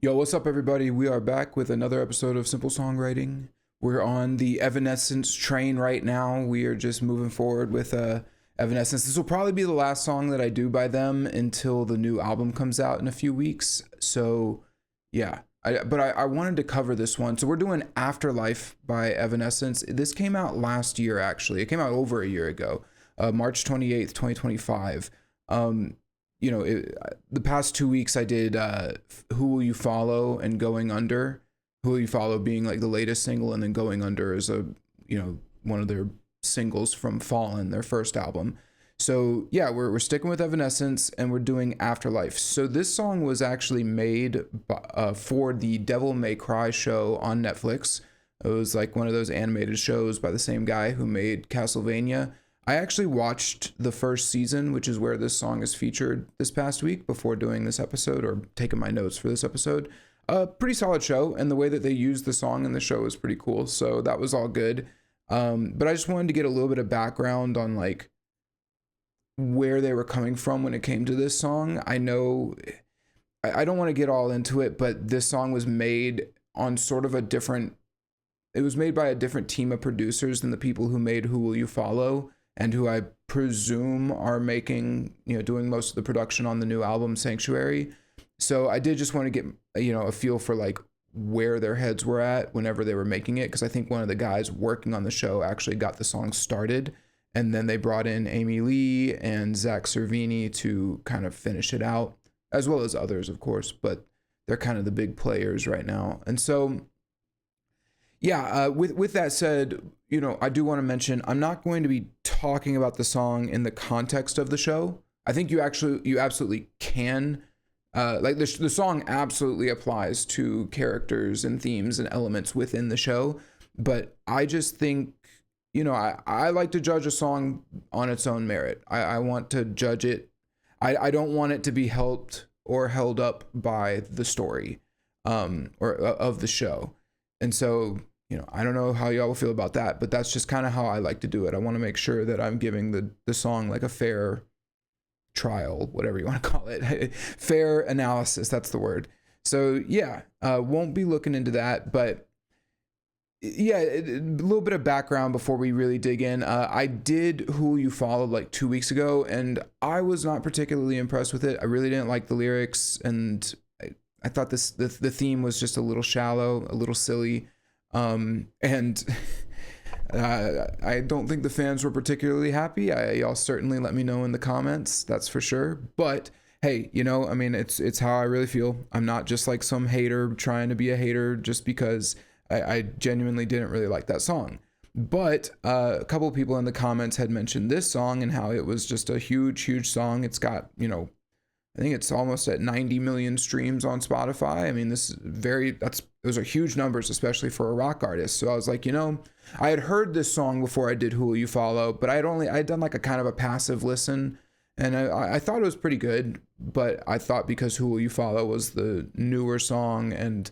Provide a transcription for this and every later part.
Yo, what's up, everybody? We are back with another episode of Simple Songwriting. We're on the Evanescence train right now. We are just moving forward with Evanescence. This will probably be the last song that I do by them until the new album comes out in a few weeks. So, yeah. But I wanted to cover this one. So, we're doing Afterlife by Evanescence. This came out last year, actually. It came out over a year ago, March 28th, 2025. Um, the past 2 weeks I did Who Will You Follow and Going Under. Who Will You Follow being like the latest single, and then Going Under is one of their singles from Fallen, their first album. So yeah, we're sticking with Evanescence and we're doing Afterlife. So this song was actually made for the Devil May Cry show on Netflix. It was like one of those animated shows by the same guy who made Castlevania. I actually watched the first season, which is where this song is featured this past week before doing this episode or taking my notes for this episode. A pretty solid show, and the way that they used the song in the show was pretty cool. So that was all good. But I just wanted to get a little bit of background on like where they were coming from when it came to this song. I know I don't want to get all into it, but this song was made on sort of a different, it was made by a different team of producers than the people who made Who Will You Follow, and who I presume are making, doing most of the production on the new album Sanctuary. So I did just want to get, a feel for like where their heads were at whenever they were making it. Cause I think one of the guys working on the show actually got the song started, and then they brought in Amy Lee and Zach Cervini to kind of finish it out, as well as others, of course, but they're kind of the big players right now. And so, yeah, with that said, I do want to mention I'm not going to be talking about the song in the context of the show. I think you absolutely can. Like the song absolutely applies to characters and themes and elements within the show. But I just think, I like to judge a song on its own merit. I want to judge it. I don't want it to be helped or held up by the story or of the show. And so, I don't know how y'all will feel about that, but that's just kind of how I like to do it. I want to make sure that I'm giving the song like a fair trial, whatever you want to call it, fair analysis. That's the word. So yeah, won't be looking into that, but yeah, a little bit of background before we really dig in. I did Who You Followed like 2 weeks ago, and I was not particularly impressed with it. I really didn't like the lyrics, and I thought the theme was just a little shallow, a little silly. And I don't think the fans were particularly happy. Y'all certainly let me know in the comments, that's for sure. But hey, it's how I really feel. I'm not just like some hater trying to be a hater just because I genuinely didn't really like that song. But a couple of people in the comments had mentioned this song and how it was just a huge song. It's got, I think it's almost at 90 million streams on Spotify. I mean, those are huge numbers, especially for a rock artist. So I was like, I had heard this song before I did Who Will You Follow, but I'd done like a kind of a passive listen, and I thought it was pretty good. But I thought because Who Will You Follow was the newer song and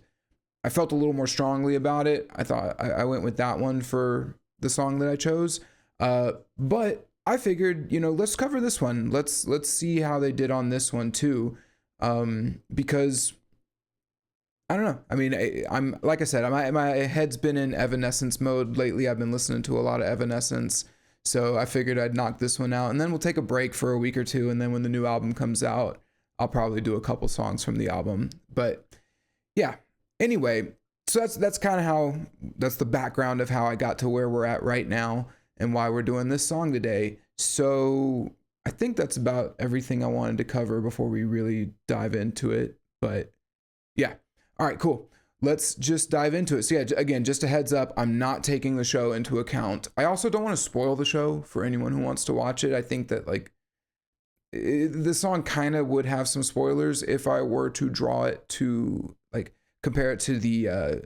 I felt a little more strongly about it, I thought I went with that one for the song that I chose. But I figured, let's cover this one. Let's see how they did on this one too, because I don't know. I mean, I'm like I said, my head's been in Evanescence mode lately. I've been listening to a lot of Evanescence, so I figured I'd knock this one out, and then we'll take a break for a week or two, and then when the new album comes out, I'll probably do a couple songs from the album. But yeah. Anyway, so that's kind of that's the background of how I got to where we're at right now and why we're doing this song today. So I think that's about everything I wanted to cover before we really dive into it. But yeah. All right, cool. Let's just dive into it. So yeah, again, just a heads up, I'm not taking the show into account. I also don't want to spoil the show for anyone who wants to watch it. I think that like the song kind of would have some spoilers if I were to draw it to like compare it to the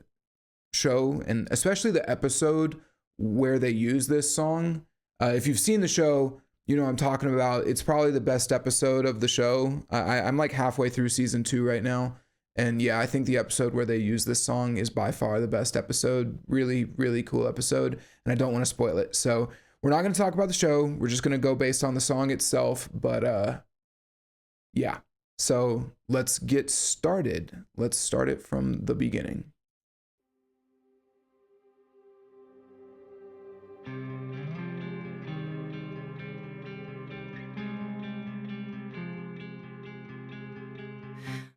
show, and especially the episode where they use this song. If you've seen the show, I'm talking about. It's probably the best episode of the show. I'm like halfway through season 2 right now. And yeah, I think the episode where they use this song is by far the best episode. Really, really cool episode. And I don't want to spoil it. So we're not going to talk about the show. We're just going to go based on the song itself. But yeah. So let's get started. Let's start it from the beginning.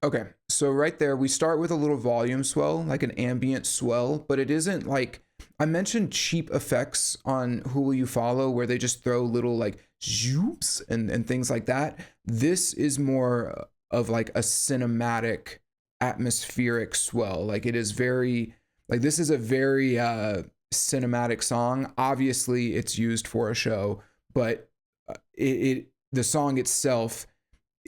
Okay, so right there, we start with a little volume swell, like an ambient swell, but it isn't like, I mentioned cheap effects on Who Will You Follow, where they just throw little like zoops and things like that. This is more of like a cinematic, atmospheric swell. Like it is very, like this is a very cinematic song. Obviously, it's used for a show, but the song itself,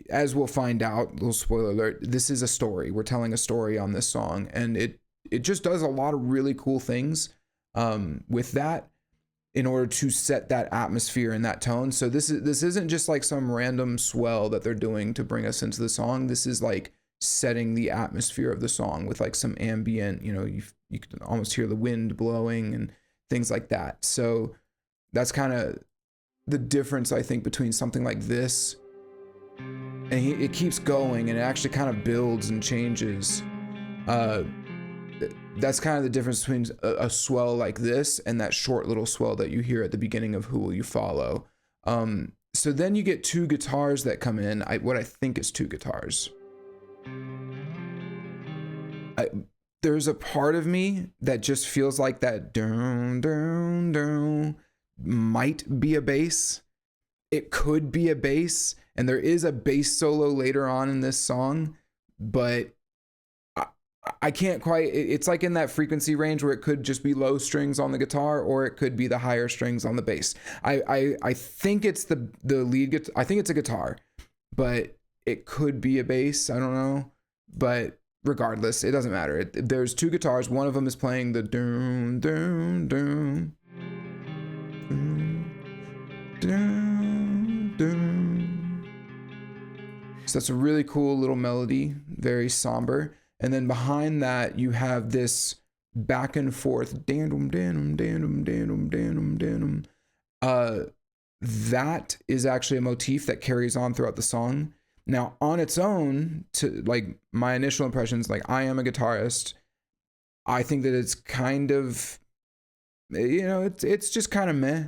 as we'll find out, little spoiler alert, this is a story. We're telling a story on this song, and it just does a lot of really cool things with that in order to set that atmosphere and that tone. So this isn't just like some random swell that they're doing to bring us into the song. This is like setting the atmosphere of the song with like some ambient, you can almost hear the wind blowing and things like that. So that's kind of the difference, I think, between something like this, and it keeps going and it actually kind of builds and changes. That's kind of the difference between a swell like this and that short little swell that you hear at the beginning of Who Will You Follow. So then you get two guitars that come in, what I think is two guitars. There's a part of me that just feels like that dun, dun, dun, might be a bass. It could be a bass, and there is a bass solo later on in this song, but I can't quite, it's like in that frequency range where it could just be low strings on the guitar, or it could be the higher strings on the bass. I think it's the lead guitar. I think it's a guitar, but it could be a bass. I don't know, but regardless, it doesn't matter. There's two guitars. One of them is playing the dun, dun, dun, dun, dun, dun. So that's a really cool little melody, very somber. And then behind that, you have this back and forth dandum, dandum, dandum, dandum, dandum, dandum. That is actually a motif that carries on throughout the song. Now, on its own, to like my initial impressions, like I am a guitarist, I think that it's kind of, it's just kind of meh.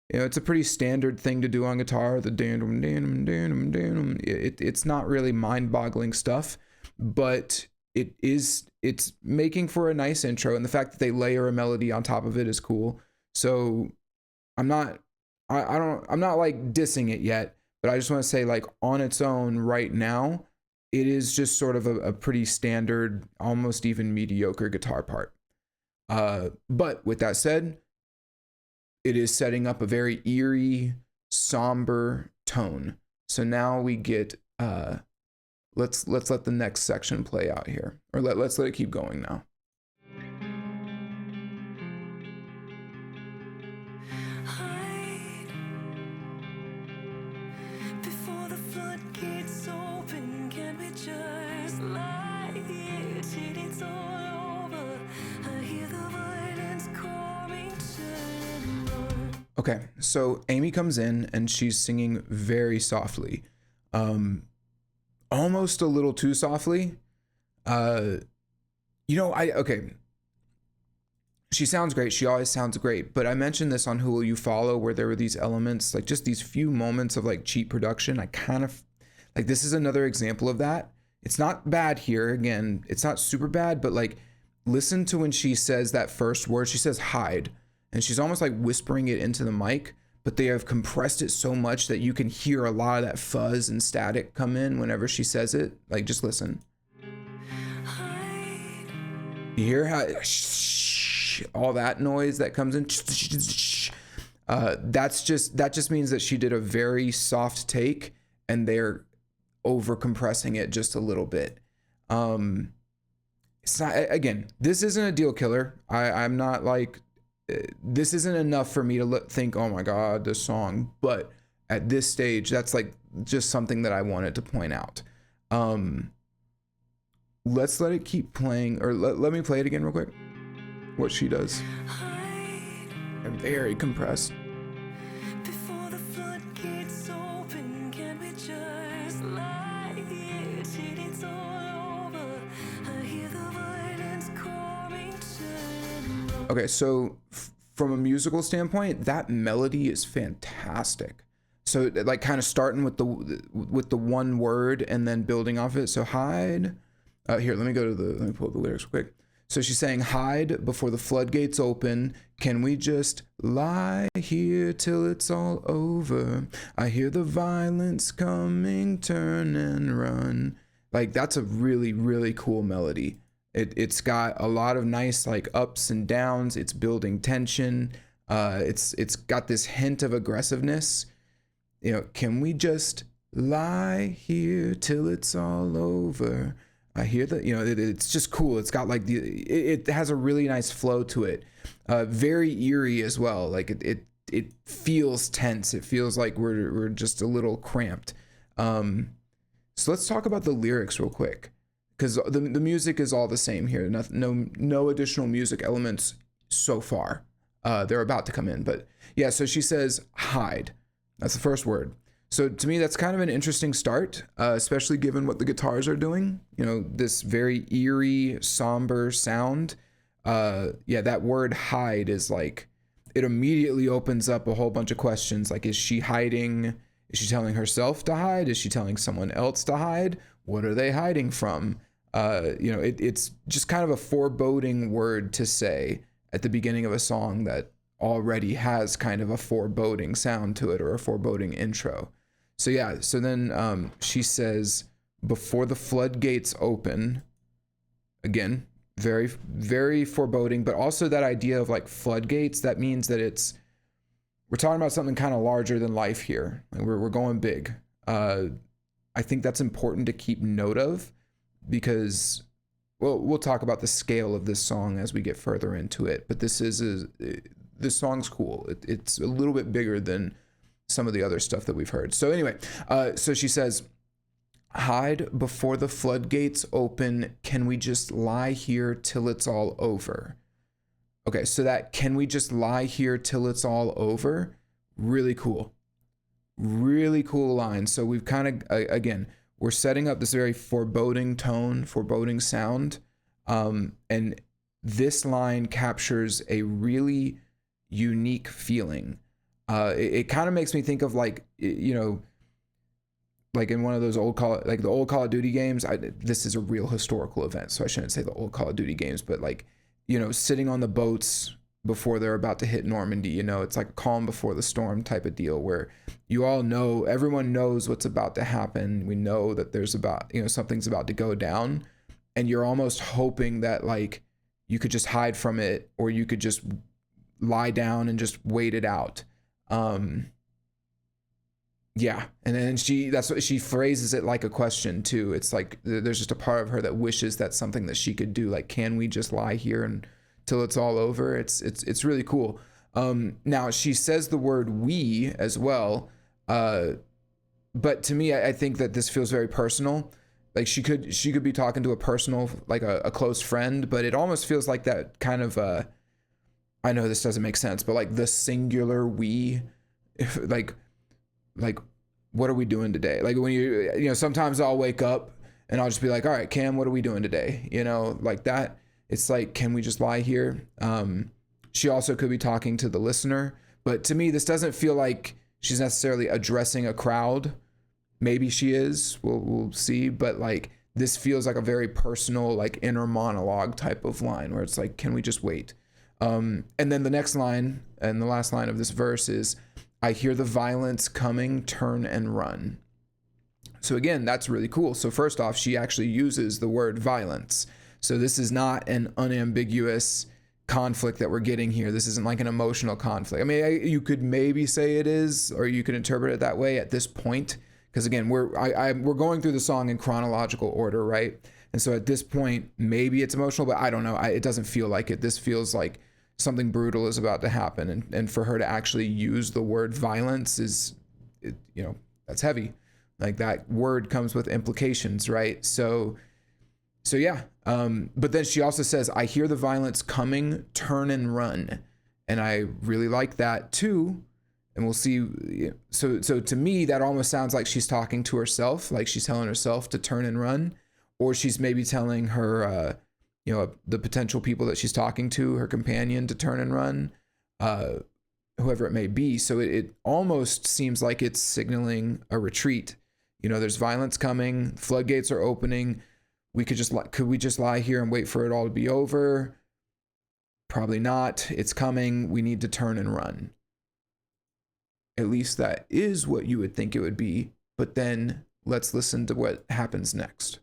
It's a pretty standard thing to do on guitar. The dandum, dandum, dandum, dandum. It's not really mind-boggling stuff, but it's making for a nice intro, and the fact that they layer a melody on top of it is cool. So I'm not like dissing it yet, but I just want to say, like, on its own right now, it is just sort of a pretty standard, almost even mediocre guitar part. But with that said, it is setting up a very eerie, somber tone. So now we get let's let the next section play out here, or let's let it keep going now. Okay, so Amy comes in and she's singing very softly, almost a little too softly. Okay. She sounds great. She always sounds great. But I mentioned this on Who Will You Follow, where there were these elements, like just these few moments of like cheap production. I kind of like, this is another example of that. It's not bad here. Again, it's not super bad, but like, listen to when she says that first word. She says hide, and she's almost like whispering it into the mic, but they have compressed it so much that you can hear a lot of that fuzz and static come in whenever she says it. Like, just listen. You hear how all that noise that comes in? That just means that she did a very soft take and they're over compressing it just a little bit. It's not, again, this isn't a deal killer. I'm not like, this isn't enough for me to think, oh my God, this song. But at this stage, that's like just something that I wanted to point out. Let's let it keep playing, or let me play it again real quick. What she does. I'm very compressed. Before the floodgates open, can we just lie here Okay, so from a musical standpoint, that melody is fantastic. So like kind of starting with the one word and then building off it. So hide. Here, let me pull up the lyrics quick. So she's saying, hide before the floodgates open. Can we just lie here till it's all over? I hear the violence coming, turn and run. Like that's a really, really cool melody. It's got a lot of nice like ups and downs. It's building tension. It's got this hint of aggressiveness. You know, can we just lie here till it's all over? I hear that, you know, it's just cool. It's got like it has a really nice flow to it. Very eerie as well. Like it feels tense. It feels like we're just a little cramped. So let's talk about the lyrics real quick, because the music is all the same here. No additional music elements so far. They're about to come in, but yeah. So she says hide. That's the first word. So to me, that's kind of an interesting start, especially given what the guitars are doing. You know, this very eerie, somber sound. Yeah, that word hide is like, it immediately opens up a whole bunch of questions. Like, is she hiding? Is she telling herself to hide? Is she telling someone else to hide? What are they hiding from? You know, it's just kind of a foreboding word to say at the beginning of a song that already has kind of a foreboding sound to it, or a foreboding intro. So yeah, so then she says, before the floodgates open. Again, very, very foreboding, but also that idea of like floodgates, that means that we're talking about something kind of larger than life here. Like we're going big. I think that's important to keep note of, because, well, we'll talk about the scale of this song as we get further into it, but this song's cool. It's a little bit bigger than some of the other stuff that we've heard. So anyway, so she says, hide before the floodgates open. Can we just lie here till it's all over? Okay, so that can we just lie here till it's all over? Really cool. Really cool line. So we've kind of, again, we're setting up this very foreboding tone, foreboding sound. And this line captures a really unique feeling. It kind of makes me think of like, you know, like in one of those the old Call of Duty games. This is a real historical event, so I shouldn't say the old Call of Duty games, but like, you know, sitting on the boats before they're about to hit Normandy, you know, it's like calm before the storm type of deal, where you all know, everyone knows what's about to happen. We know that there's something's about to go down, and you're almost hoping that like you could just hide from it, or you could just lie down and just wait it out. Yeah. And then that's what she phrases it, like a question too. It's like, there's just a part of her that wishes that's something that she could do. Like, can we just lie here until it's all over? It's really cool. Now she says the word we as well. But to me, I think that this feels very personal. Like she could be talking to a personal, like a close friend, but it almost feels like that kind of, I know this doesn't make sense, but like the singular we, like what are we doing today? Like when you know, sometimes I'll wake up and I'll just be like, all right, Cam, what are we doing today? You know, like that. It's like, can we just lie here? She also could be talking to the listener, but to me, this doesn't feel like she's necessarily addressing a crowd. Maybe she is, we'll see. But like, this feels like a very personal, like inner monologue type of line, where it's like, can we just wait? And then the next line, and the last line of this verse is, I hear the violence coming, turn and run. So again, that's really cool. So first off, she actually uses the word violence. So this is not an unambiguous conflict that we're getting here. This isn't like an emotional conflict. I mean, you could maybe say it is, or you could interpret it that way at this point, because again, we're going through the song in chronological order, right? And so at this point, maybe it's emotional, but I don't know. It doesn't feel like it. This feels like something brutal is about to happen, and for her to actually use the word violence is, you know, that's heavy. Like that word comes with implications, right? So yeah. But then she also says, I hear the violence coming, turn and run. And I really like that too. And we'll see. So to me, that almost sounds like she's talking to herself, like she's telling herself to turn and run, or she's maybe telling her, the potential people that she's talking to, her companion, to turn and run, whoever it may be. So it almost seems like it's signaling a retreat. There's violence coming, floodgates are opening. Could we just lie here and wait for it all to be over? Probably not. It's coming. We need to turn and run. At least that is what you would think it would be. But then let's listen to what happens next.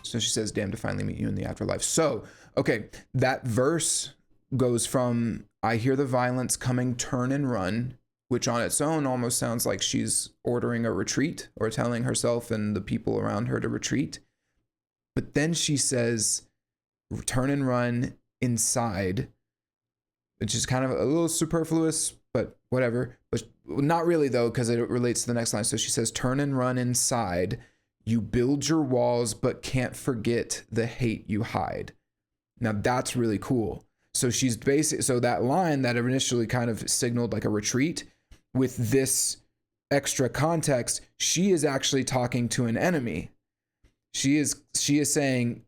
So she says, damn to finally meet you in the afterlife. So, okay, that verse goes from, I hear the violence coming, turn and run, which on its own almost sounds like she's ordering a retreat or telling herself and the people around her to retreat. But then she says, turn and run inside, which is kind of a little superfluous, but whatever. But not really, though, because it relates to the next line. So she says, turn and run inside. You build your walls, but can't forget the hate you hide. Now that's really cool. So she's so that line that initially kind of signaled like a retreat, with this extra context, she is actually talking to an enemy. She is saying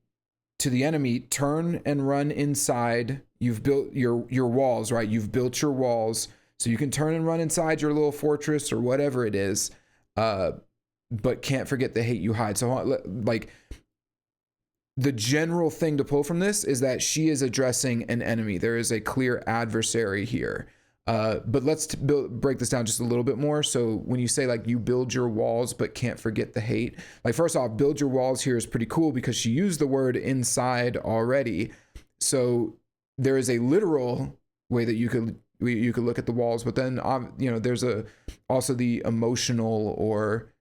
to the enemy, turn and run inside. You've built your walls, right? You've built your walls so you can turn and run inside your little fortress or whatever it is. But can't forget the hate you hide. So like the general thing to pull from this is that she is addressing an enemy. There is a clear adversary here. But let's break this down just a little bit more. So when you say like you build your walls, but can't forget the hate, like first off, build your walls here is pretty cool because she used the word inside already. So there is a literal way that you could look at the walls, but then, there's also the emotional or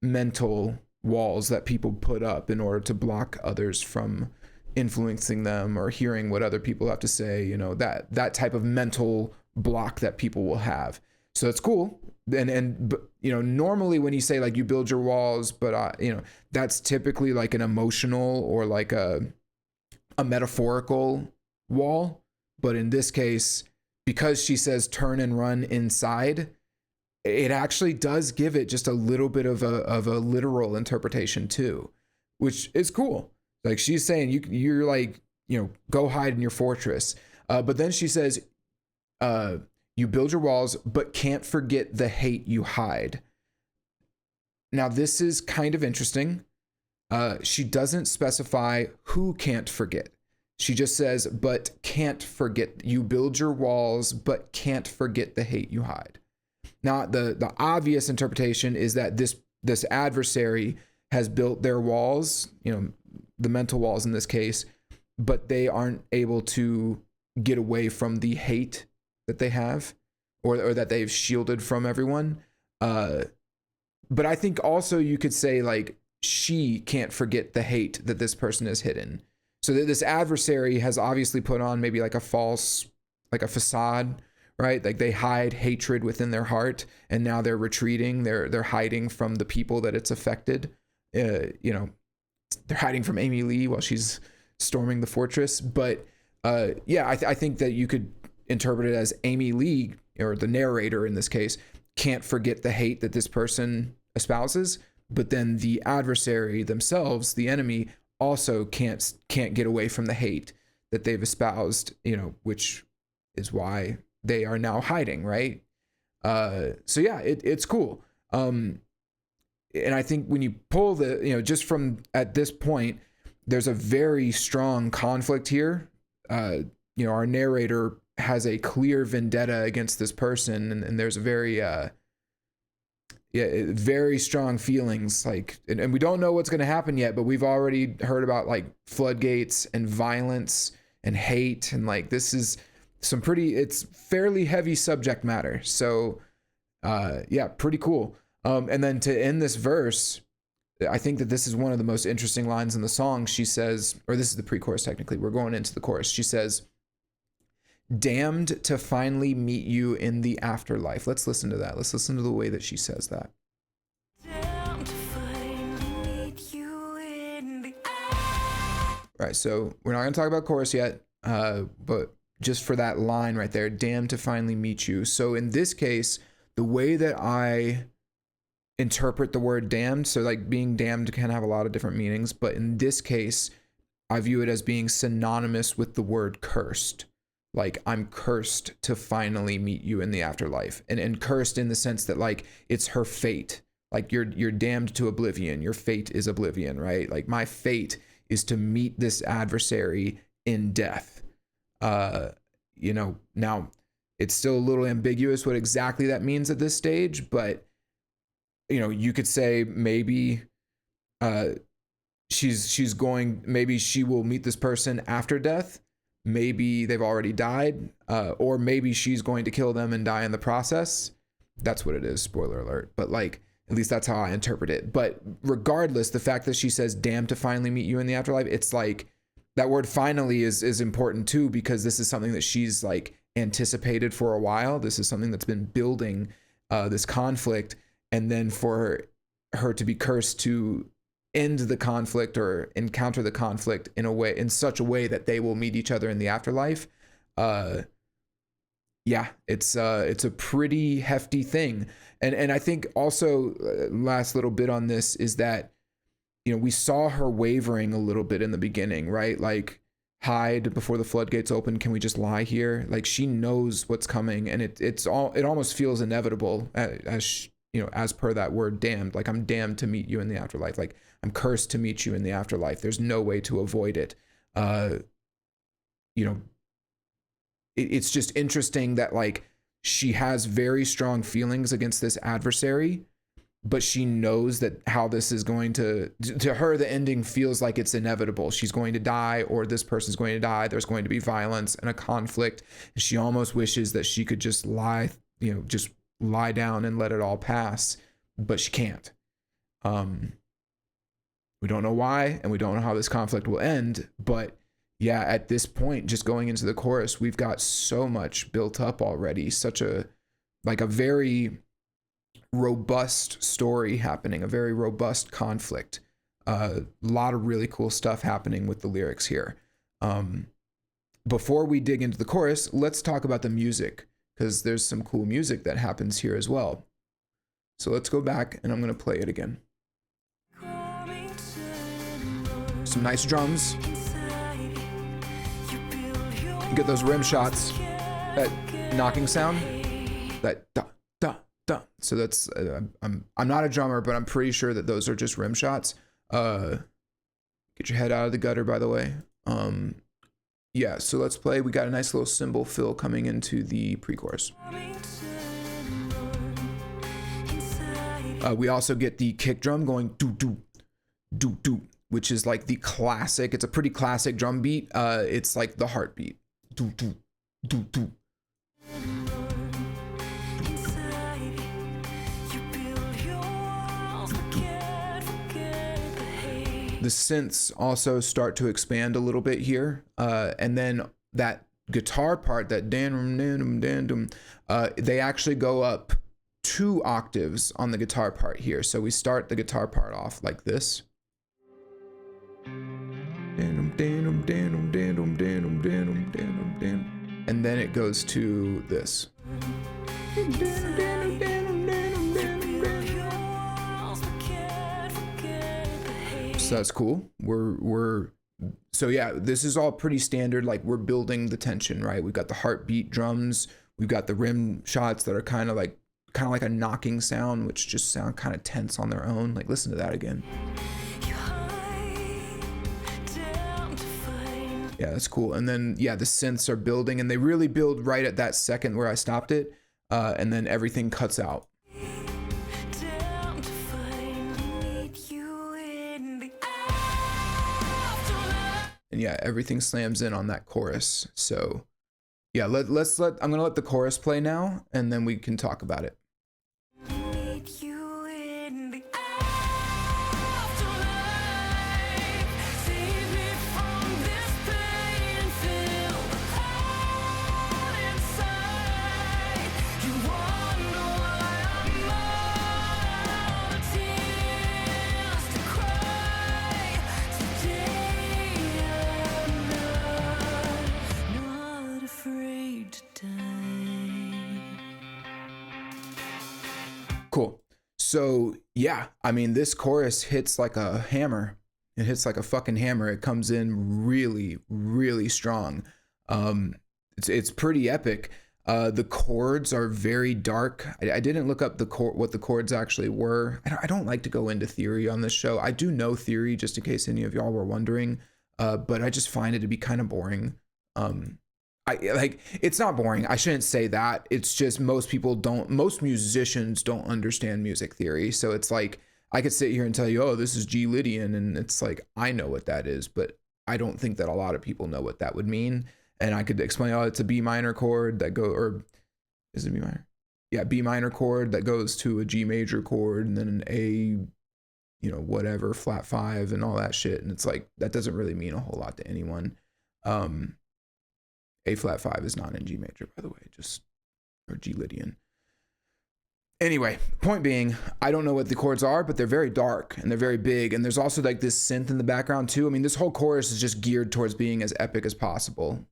mental walls that people put up in order to block others from influencing them or hearing what other people have to say, that type of mental block that people will have. So it's cool. But normally when you say like you build your walls, but that's typically like an emotional or like a metaphorical wall. But in this case, because she says turn and run inside, it actually does give it just a little bit of a literal interpretation too, which is cool. Like she's saying you're like, go hide in your fortress. But then she says, you build your walls, but can't forget the hate you hide. Now this is kind of interesting. She doesn't specify who can't forget. She just says, but can't forget. You build your walls, but can't forget the hate you hide. Now, the obvious interpretation is that this adversary has built their walls, the mental walls in this case, but they aren't able to get away from the hate that they have or that they've shielded from everyone. But I think also you could say like she can't forget the hate that this person has hidden. So that this adversary has obviously put on maybe like a facade, right? Like they hide hatred within their heart and now they're retreating. They're hiding from the people that it's affected. They're hiding from Amy Lee while she's storming the fortress. But I think that you could interpret it as Amy Lee, or the narrator in this case, can't forget the hate that this person espouses, but then the adversary themselves, the enemy, also can't get away from the hate that they've espoused, which is why they are now hiding, right? So yeah, it's cool. And I think when you pull just from at this point, there's a very strong conflict here. Our narrator has a clear vendetta against this person, and there's a very very strong feelings, like, and we don't know what's going to happen yet, but we've already heard about like floodgates and violence and hate, and like this is it's fairly heavy subject matter. So pretty cool. And then to end this verse, I think that this is one of the most interesting lines in the song. She says, or this is the pre-chorus technically, we're going into the chorus. She says, damned to finally meet you in the afterlife. Let's listen to that. Let's listen to the way that she says that. Right. So we're not going to talk about chorus yet, but just for that line right there, damned to finally meet you. So in this case, the way that I interpret the word damned, so like being damned can have a lot of different meanings, but in this case, I view it as being synonymous with the word cursed. Like, I'm cursed to finally meet you in the afterlife. And cursed in the sense that like it's her fate. Like you're damned to oblivion. Your fate is oblivion, right? Like my fate is to meet this adversary in death. You know, now it's still a little ambiguous what exactly that means at this stage, but you know, you could say maybe she's going, maybe she will meet this person after death. Maybe they've already died, or maybe she's going to kill them and die in the process. That's what it is, spoiler alert. But like, at least that's how I interpret it. But regardless, the fact that she says, damn to finally meet you in the afterlife, it's like, that word finally is important too, because this is something that she's like anticipated for a while. This is something that's been building, this conflict. And then for her to be cursed to end the conflict or encounter the conflict in a way, in such a way that they will meet each other in the afterlife. Yeah, it's a pretty hefty thing. And I think also last little bit on this is that, you know, we saw her wavering a little bit in the beginning, right? Like, hide before the floodgates open. Can we just lie here? Like, she knows what's coming, and it almost feels inevitable as you know, as per that word damned. Like, I'm damned to meet you in the afterlife. Like, I'm cursed to meet you in the afterlife. There's no way to avoid it. You know, it's just interesting that like she has very strong feelings against this adversary, but she knows that how this is going to her, the ending feels like it's inevitable. She's going to die, or this person's going to die. There's going to be violence and a conflict. And she almost wishes that she could just lie down and let it all pass, but she can't. We don't know why, and we don't know how this conflict will end, but yeah, at this point, just going into the chorus, we've got so much built up already, such a very robust story happening, a very robust conflict. A lot of really cool stuff happening with the lyrics here. Before we dig into the chorus, let's talk about the music, because there's some cool music that happens here as well. So let's go back, and I'm going to play it again. Some nice drums. You get those rim shots, that knocking sound, that da da da. So that's I'm not a drummer, but I'm pretty sure that those are just rim shots. Get your head out of the gutter, by the way. Yeah, so let's play. We got a nice little cymbal fill coming into the pre-chorus. We also get the kick drum going do do do do, which is like the classic. It's a pretty classic drum beat. It's like the heartbeat. Do do do do. The synths also start to expand a little bit here, and then that guitar part, that they actually go up 2 octaves on the guitar part here. So we start the guitar part off like this. And then it goes to this. So that's cool. So yeah, this is all pretty standard. Like, we're building the tension, right? We've got the heartbeat drums. We've got the rim shots that are kind of like a knocking sound, which just sound kind of tense on their own. Like, listen to that again. Yeah, that's cool. And then, yeah, the synths are building, and they really build right at that second where I stopped it. And then everything cuts out. And yeah, everything slams in on that chorus. So yeah, I'm gonna let the chorus play now, and then we can talk about it. So yeah, I mean, this chorus hits like a hammer. It hits like a fucking hammer. It comes in really, really strong. It's pretty epic. The chords are very dark. I didn't look up what the chords actually were. I don't like to go into theory on this show. I do know theory, just in case any of y'all were wondering, but I just find it to be kind of boring. It's not boring. I shouldn't say that. It's just most musicians don't understand music theory. So it's like, I could sit here and tell you, oh, this is G Lydian. And it's like, I know what that is, but I don't think that a lot of people know what that would mean. And I could explain, oh, it's a B minor chord or is it B minor? Yeah, B minor chord that goes to a G major chord and then an A, whatever, flat 5 and all that shit. And it's like, that doesn't really mean a whole lot to anyone. A flat 5 is not in G major, by the way, or G Lydian. Anyway, point being, I don't know what the chords are, but they're very dark and they're very big. And there's also like this synth in the background too. I mean, this whole chorus is just geared towards being as epic as possible.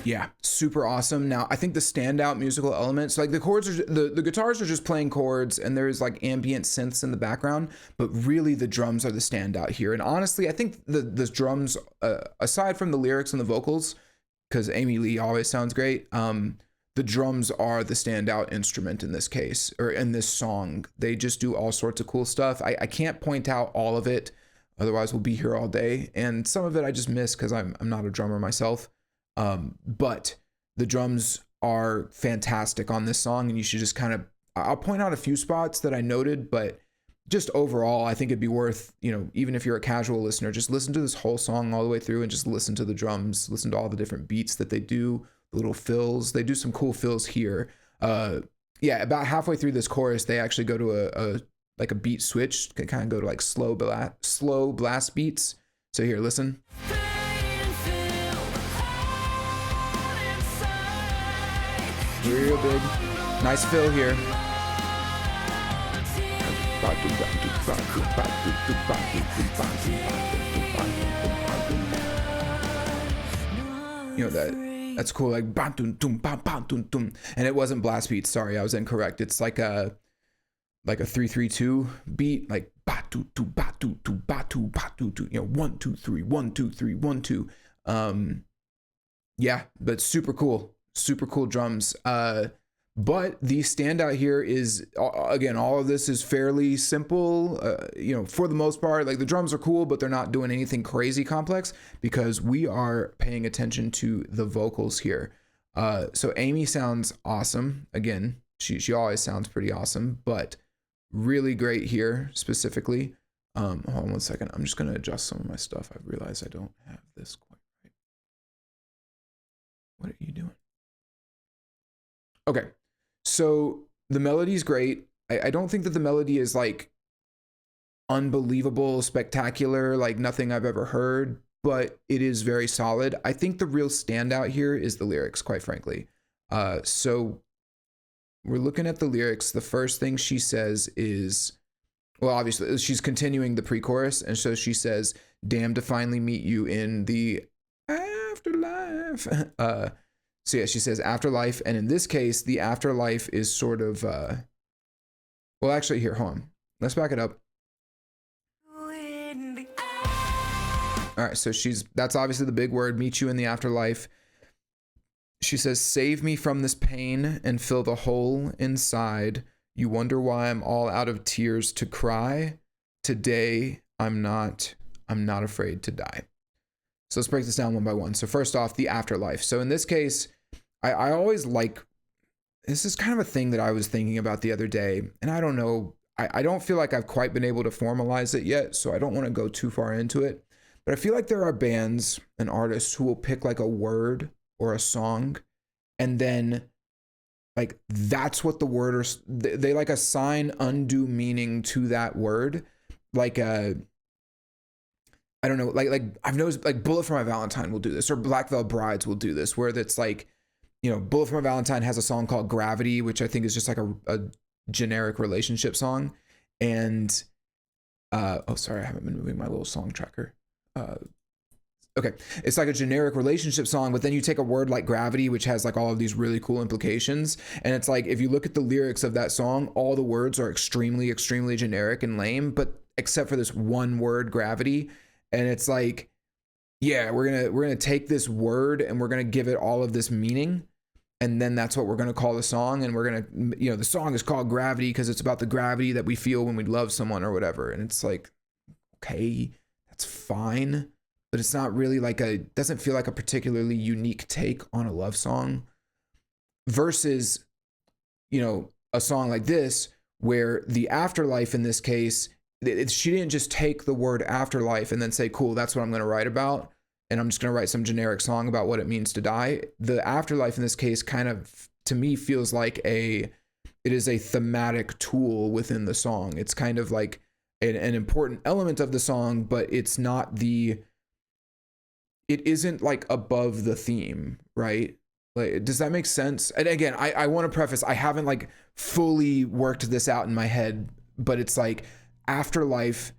Yeah, super awesome. Now, I think the standout musical elements, like the chords are, the guitars are just playing chords and there's like ambient synths in the background, but really the drums are the standout here. And honestly, I think the drums, aside from the lyrics and the vocals, because Amy Lee always sounds great, the drums are the standout instrument in this case, or in this song. They just do all sorts of cool stuff. I can't point out all of it, otherwise we'll be here all day. And some of it I just miss because I'm not a drummer myself. But the drums are fantastic on this song, and you should just I'll point out a few spots that I noted, but just overall, I think it'd be worth, even if you're a casual listener, just listen to this whole song all the way through and just listen to the drums, listen to all the different beats that they do, the little fills. They do some cool fills here. Yeah, about halfway through this chorus, they actually go to a beat switch, kind of go to like slow blast beats. So here, listen. Real big, nice fill here. That's cool. Like and it wasn't blast beats. Sorry, I was incorrect. It's like a 3-3-2 beat, like 1 2 3 1 2 3 1 2. Yeah, but super cool drums. But the standout here is, again, all of this is fairly simple, for the most part. Like the drums are cool, but they're not doing anything crazy complex because we are paying attention to the vocals here. So Amy sounds awesome. Again, she always sounds pretty awesome, but really great here specifically. Hold on 1 second. I'm just going to adjust some of my stuff. I've realized I don't have this quite right. What are you doing? Okay, so the melody's great. I don't think that the melody is like unbelievable, spectacular, like nothing I've ever heard, but it is very solid. I think the real standout here is the lyrics, quite frankly. So we're looking at the lyrics. The first thing she says is, well, obviously she's continuing the pre-chorus, and so she says, "Damn to finally meet you in the afterlife." So yeah, she says afterlife, and in this case, the afterlife is sort of, well, actually, here, hold on. Let's back it up. All right, so that's obviously the big word, meet you in the afterlife. She says, "Save me from this pain and fill the hole inside. You wonder why I'm all out of tears to cry. Today, I'm not afraid to die." So let's break this down one by one. So first off, the afterlife. So in this case, I always this is kind of a thing that I was thinking about the other day, and I don't know, I don't feel like I've quite been able to formalize it yet, so I don't want to go too far into it. But I feel like there are bands and artists who will pick like a word or a song, and then like that's what the word, or they like assign undue meaning to that word. Like I don't know, like I've noticed like Bullet for My Valentine will do this, or Black Veil Brides will do this, where it's like, Bullet for My Valentine has a song called Gravity, which I think is just like a generic relationship song. And oh, sorry, I haven't been moving my little song tracker. Okay, it's like a generic relationship song, but then you take a word like gravity, which has like all of these really cool implications, and it's like if you look at the lyrics of that song, all the words are extremely generic and lame, but except for this one word, gravity, and it's like, yeah, we're gonna take this word and we're gonna give it all of this meaning, and then that's what we're gonna call the song, and we're gonna, the song is called Gravity because it's about the gravity that we feel when we love someone or whatever, and it's like, okay, that's fine, but it's not really like doesn't feel like a particularly unique take on a love song versus, a song like this where the afterlife in this case, she didn't just take the word afterlife and then say, cool, that's what I'm going to write about. And I'm just going to write some generic song about what it means to die. The afterlife in this case kind of, to me, feels like it is a thematic tool within the song. It's kind of like an important element of the song, but it's not it isn't like above the theme, right? Like, does that make sense? And again, I want to preface, I haven't like fully worked this out in my head, but it's like afterlife,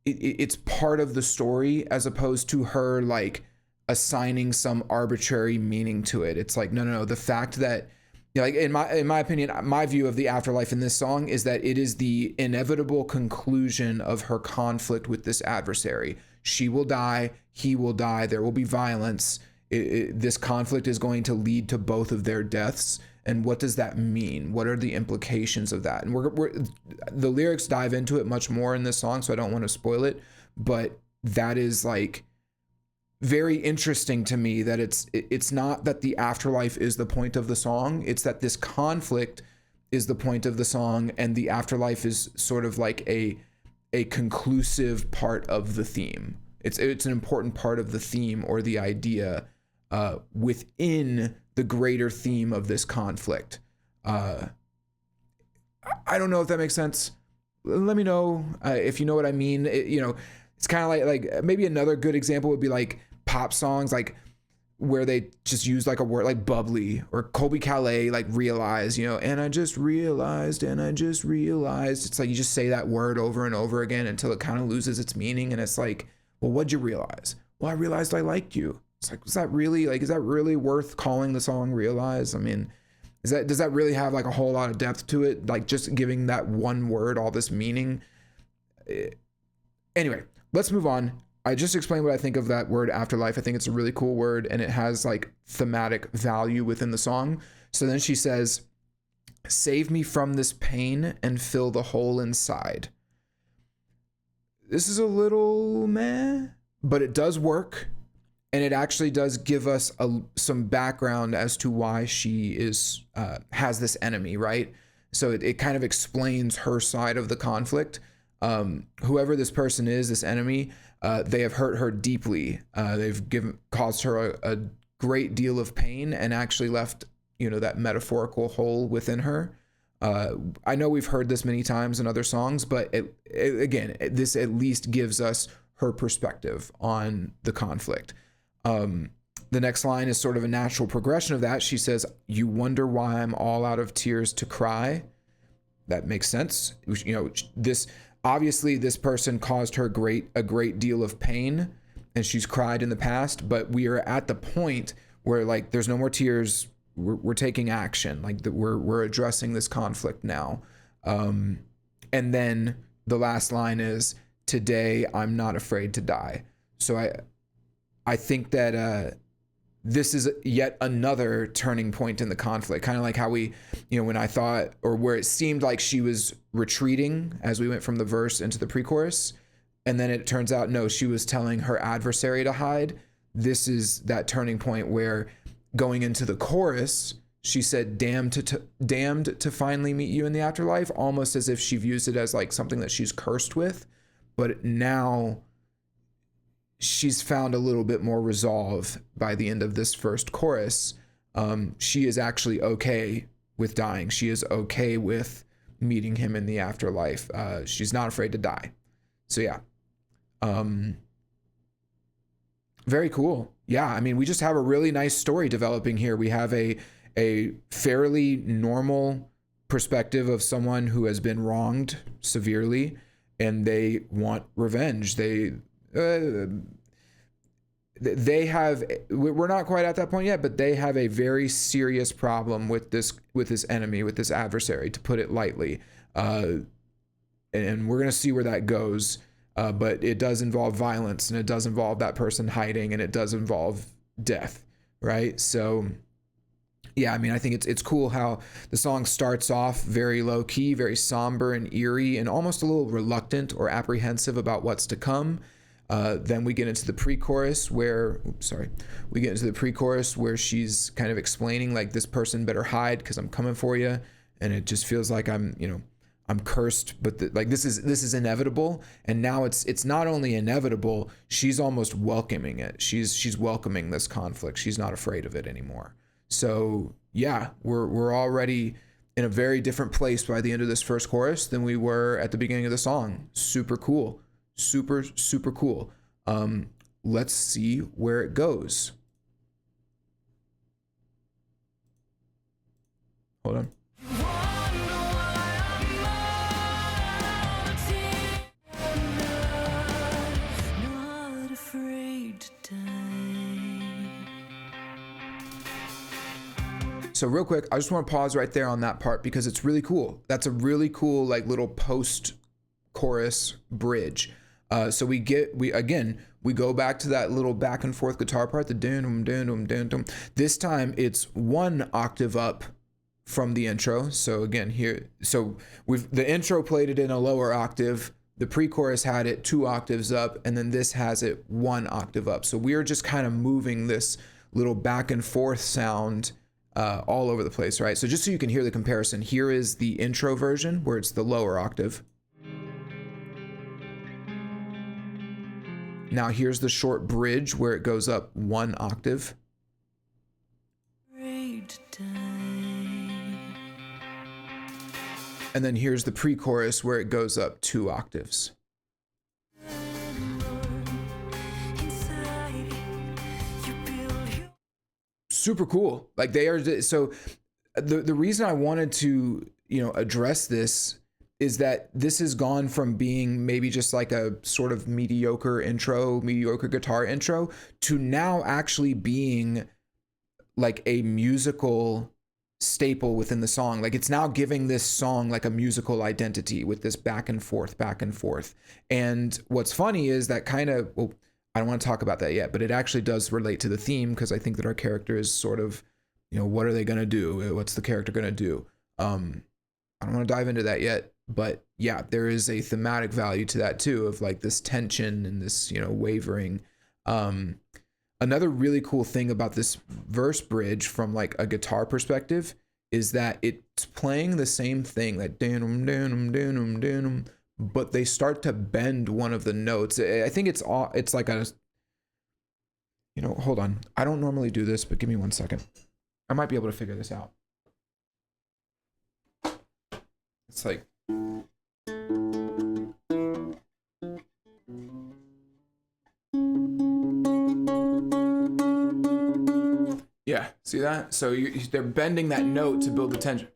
it's part of the story as opposed to her like assigning some arbitrary meaning to it. It's like, no. The fact that, like in my opinion, my view of the afterlife in this song is that it is the inevitable conclusion of her conflict with this adversary. She will die, he will die, there will be violence. This conflict is going to lead to both of their deaths. And what does that mean? What are the implications of that? And the lyrics dive into it much more in this song, so I don't want to spoil it. But that is like very interesting to me, that it's not that the afterlife is the point of the song. It's that this conflict is the point of the song, and the afterlife is sort of like a conclusive part of the theme. It's an important part of the theme or the idea within the greater theme of this conflict. I don't know if that makes sense. Let me know if you know what I mean. It's kind of like maybe another good example would be like pop songs, like where they just use like a word like bubbly, or Colby Calais, like realize, and I just realized. It's like you just say that word over and over again until it kind of loses its meaning. And it's like, well, what'd you realize? Well, I realized I liked you. It's like, is that really worth calling the song Realize? I mean, does that really have like a whole lot of depth to it? Like just giving that one word all this meaning? Anyway, let's move on. I just explained what I think of that word afterlife. I think it's a really cool word, and it has like thematic value within the song. So then she says, save me from this pain and fill the hole inside. This is a little meh, but it does work. And it actually does give us some background as to why she has this enemy, right? So it kind of explains her side of the conflict. Whoever this person is, this enemy, they have hurt her deeply. They've caused her a great deal of pain, and actually left, that metaphorical hole within her. I know we've heard this many times in other songs, but again, this at least gives us her perspective on the conflict. The next line is sort of a natural progression of that. She says, you wonder why I'm all out of tears to cry. That makes sense. This person caused her a great deal of pain, and she's cried in the past, but we are at the point where like there's no more tears. We're taking action. Like we're addressing this conflict now. And then the last line is, today I'm not afraid to die. So I think that this is yet another turning point in the conflict, kind of like how we, when I thought, or where it seemed like she was retreating as we went from the verse into the pre-chorus, and then it turns out, no, she was telling her adversary to hide. This is that turning point where going into the chorus, she said, damned to finally meet you in the afterlife, almost as if she views it as like something that she's cursed with. But now she's found a little bit more resolve by the end of this first chorus. She is actually okay with dying. She is okay with meeting him in the afterlife. She's not afraid to die. So yeah. Very cool. Yeah, I mean, we just have a really nice story developing here. We have a fairly normal perspective of someone who has been wronged severely, and they want revenge. they have, we're not quite at that point yet, but they have a very serious problem with this enemy, with this adversary, to put it lightly. And we're going to see where that goes. But it does involve violence, and it does involve that person hiding, and it does involve death, right? So yeah, I mean, I think it's cool how the song starts off very low key, very somber and eerie, and almost a little reluctant or apprehensive about what's to come. Then we get into the pre-chorus where, where she's kind of explaining like, this person better hide because I'm coming for you, and it just feels like I'm cursed, but this is inevitable. And now it's not only inevitable, she's almost welcoming it. She's welcoming this conflict. She's not afraid of it anymore. So yeah, we're already in a very different place by the end of this first chorus than we were at the beginning of the song. Super cool. Super, super cool. Let's see where it goes. Hold on. So real quick, I just want to pause right there on that part because it's really cool. That's a really cool like little post chorus bridge. So we go back to that little back and forth guitar part, the dun dun dun dun dun. This time it's one octave up from the intro. So again here, so the intro played it in a lower octave. The pre-chorus had it 2 octaves up, and then this has it 1 octave up. So we are just kind of moving this little back and forth sound all over the place, right? So just so you can hear the comparison, here is the intro version where it's the lower octave. Now here's the short bridge where it goes up 1 octave. And then here's the pre-chorus where it goes up 2 octaves. Super cool. Like they are, so the reason I wanted to, address this is that this has gone from being maybe just like a sort of mediocre guitar intro, to now actually being like a musical staple within the song. Like it's now giving this song like a musical identity with this back and forth. And what's funny is that kind of, well, I don't want to talk about that yet, but it actually does relate to the theme, because I think that our character is sort of, what are they going to do? What's the character going to do? I don't want to dive into that yet, but yeah, there is a thematic value to that too, of like this tension and this, wavering. Another really cool thing about this verse bridge from like a guitar perspective is that it's playing the same thing, that dun dun dun dun, but they start to bend one of the notes. I think it's like a, hold on. I don't normally do this, but give me 1 second. I might be able to figure this out. It's like, yeah, see that? So they're bending that note to build the tension.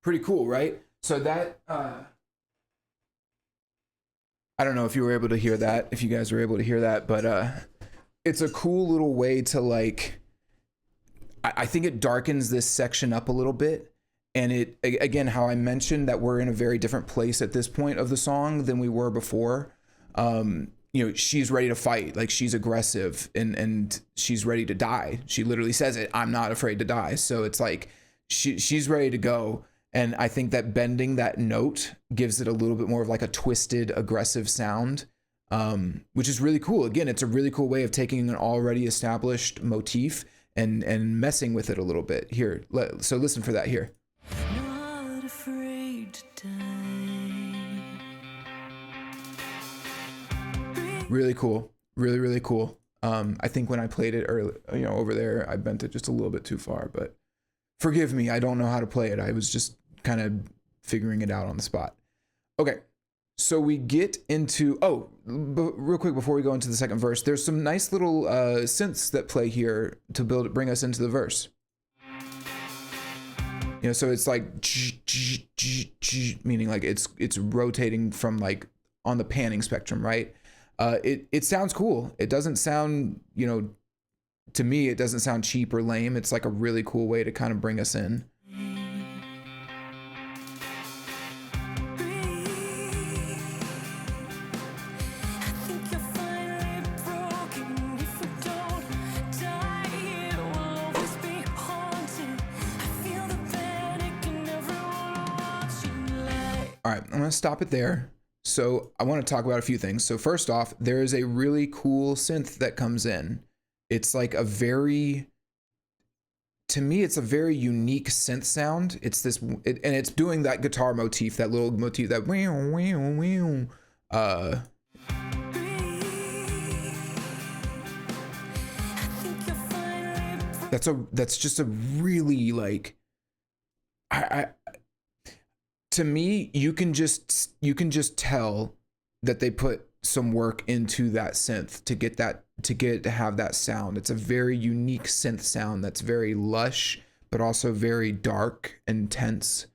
Pretty cool, right? So that, I don't know if you were able to hear that, if you guys were able to hear that, but it's a cool little way to like, I think it darkens this section up a little bit. And it, again, how I mentioned that we're in a very different place at this point of the song than we were before. She's ready to fight, like she's aggressive and she's ready to die. She literally says it, I'm not afraid to die. So it's like, she's ready to go. And I think that bending that note gives it a little bit more of like a twisted, aggressive sound, which is really cool. Again, it's a really cool way of taking an already established motif and messing with it a little bit. Here, so listen for that here. Not afraid to die. Really cool. Really, really cool. I think when I played it early, over there, I bent it just a little bit too far, but forgive me. I don't know how to play it. I was just kind of figuring it out on the spot. Okay. So we get into, real quick before we go into the second verse, there's some nice little synths that play here to bring us into the verse. So it's like, meaning like it's rotating from like on the panning spectrum, right? It sounds cool. It doesn't sound, you know, to me, it doesn't sound cheap or lame. It's like a really cool way to kind of bring us in. All right, I'm gonna stop it there. So I want to talk about a few things. So first off, there is a really cool synth that comes in. It's like a very, to me, it's a very unique synth sound. It's this, and it's doing that guitar motif, that little motif, that that's just a really like, I to me, you can just tell that they put some work into that synth to have that sound. It's a very unique synth sound that's very lush, but also very dark and tense.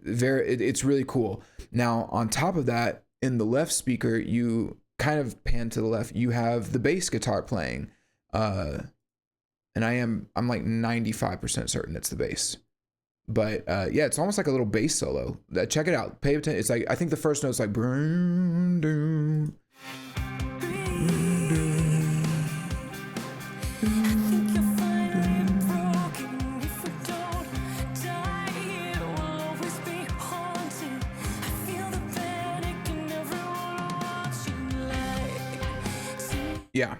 It's really cool. Now, on top of that, in the left speaker, you kind of pan to the left, you have the bass guitar playing. And I'm like 95% certain it's the bass. But yeah, it's almost like a little bass solo. Check it out. Pay attention. It's like, I think the first note's like, yeah.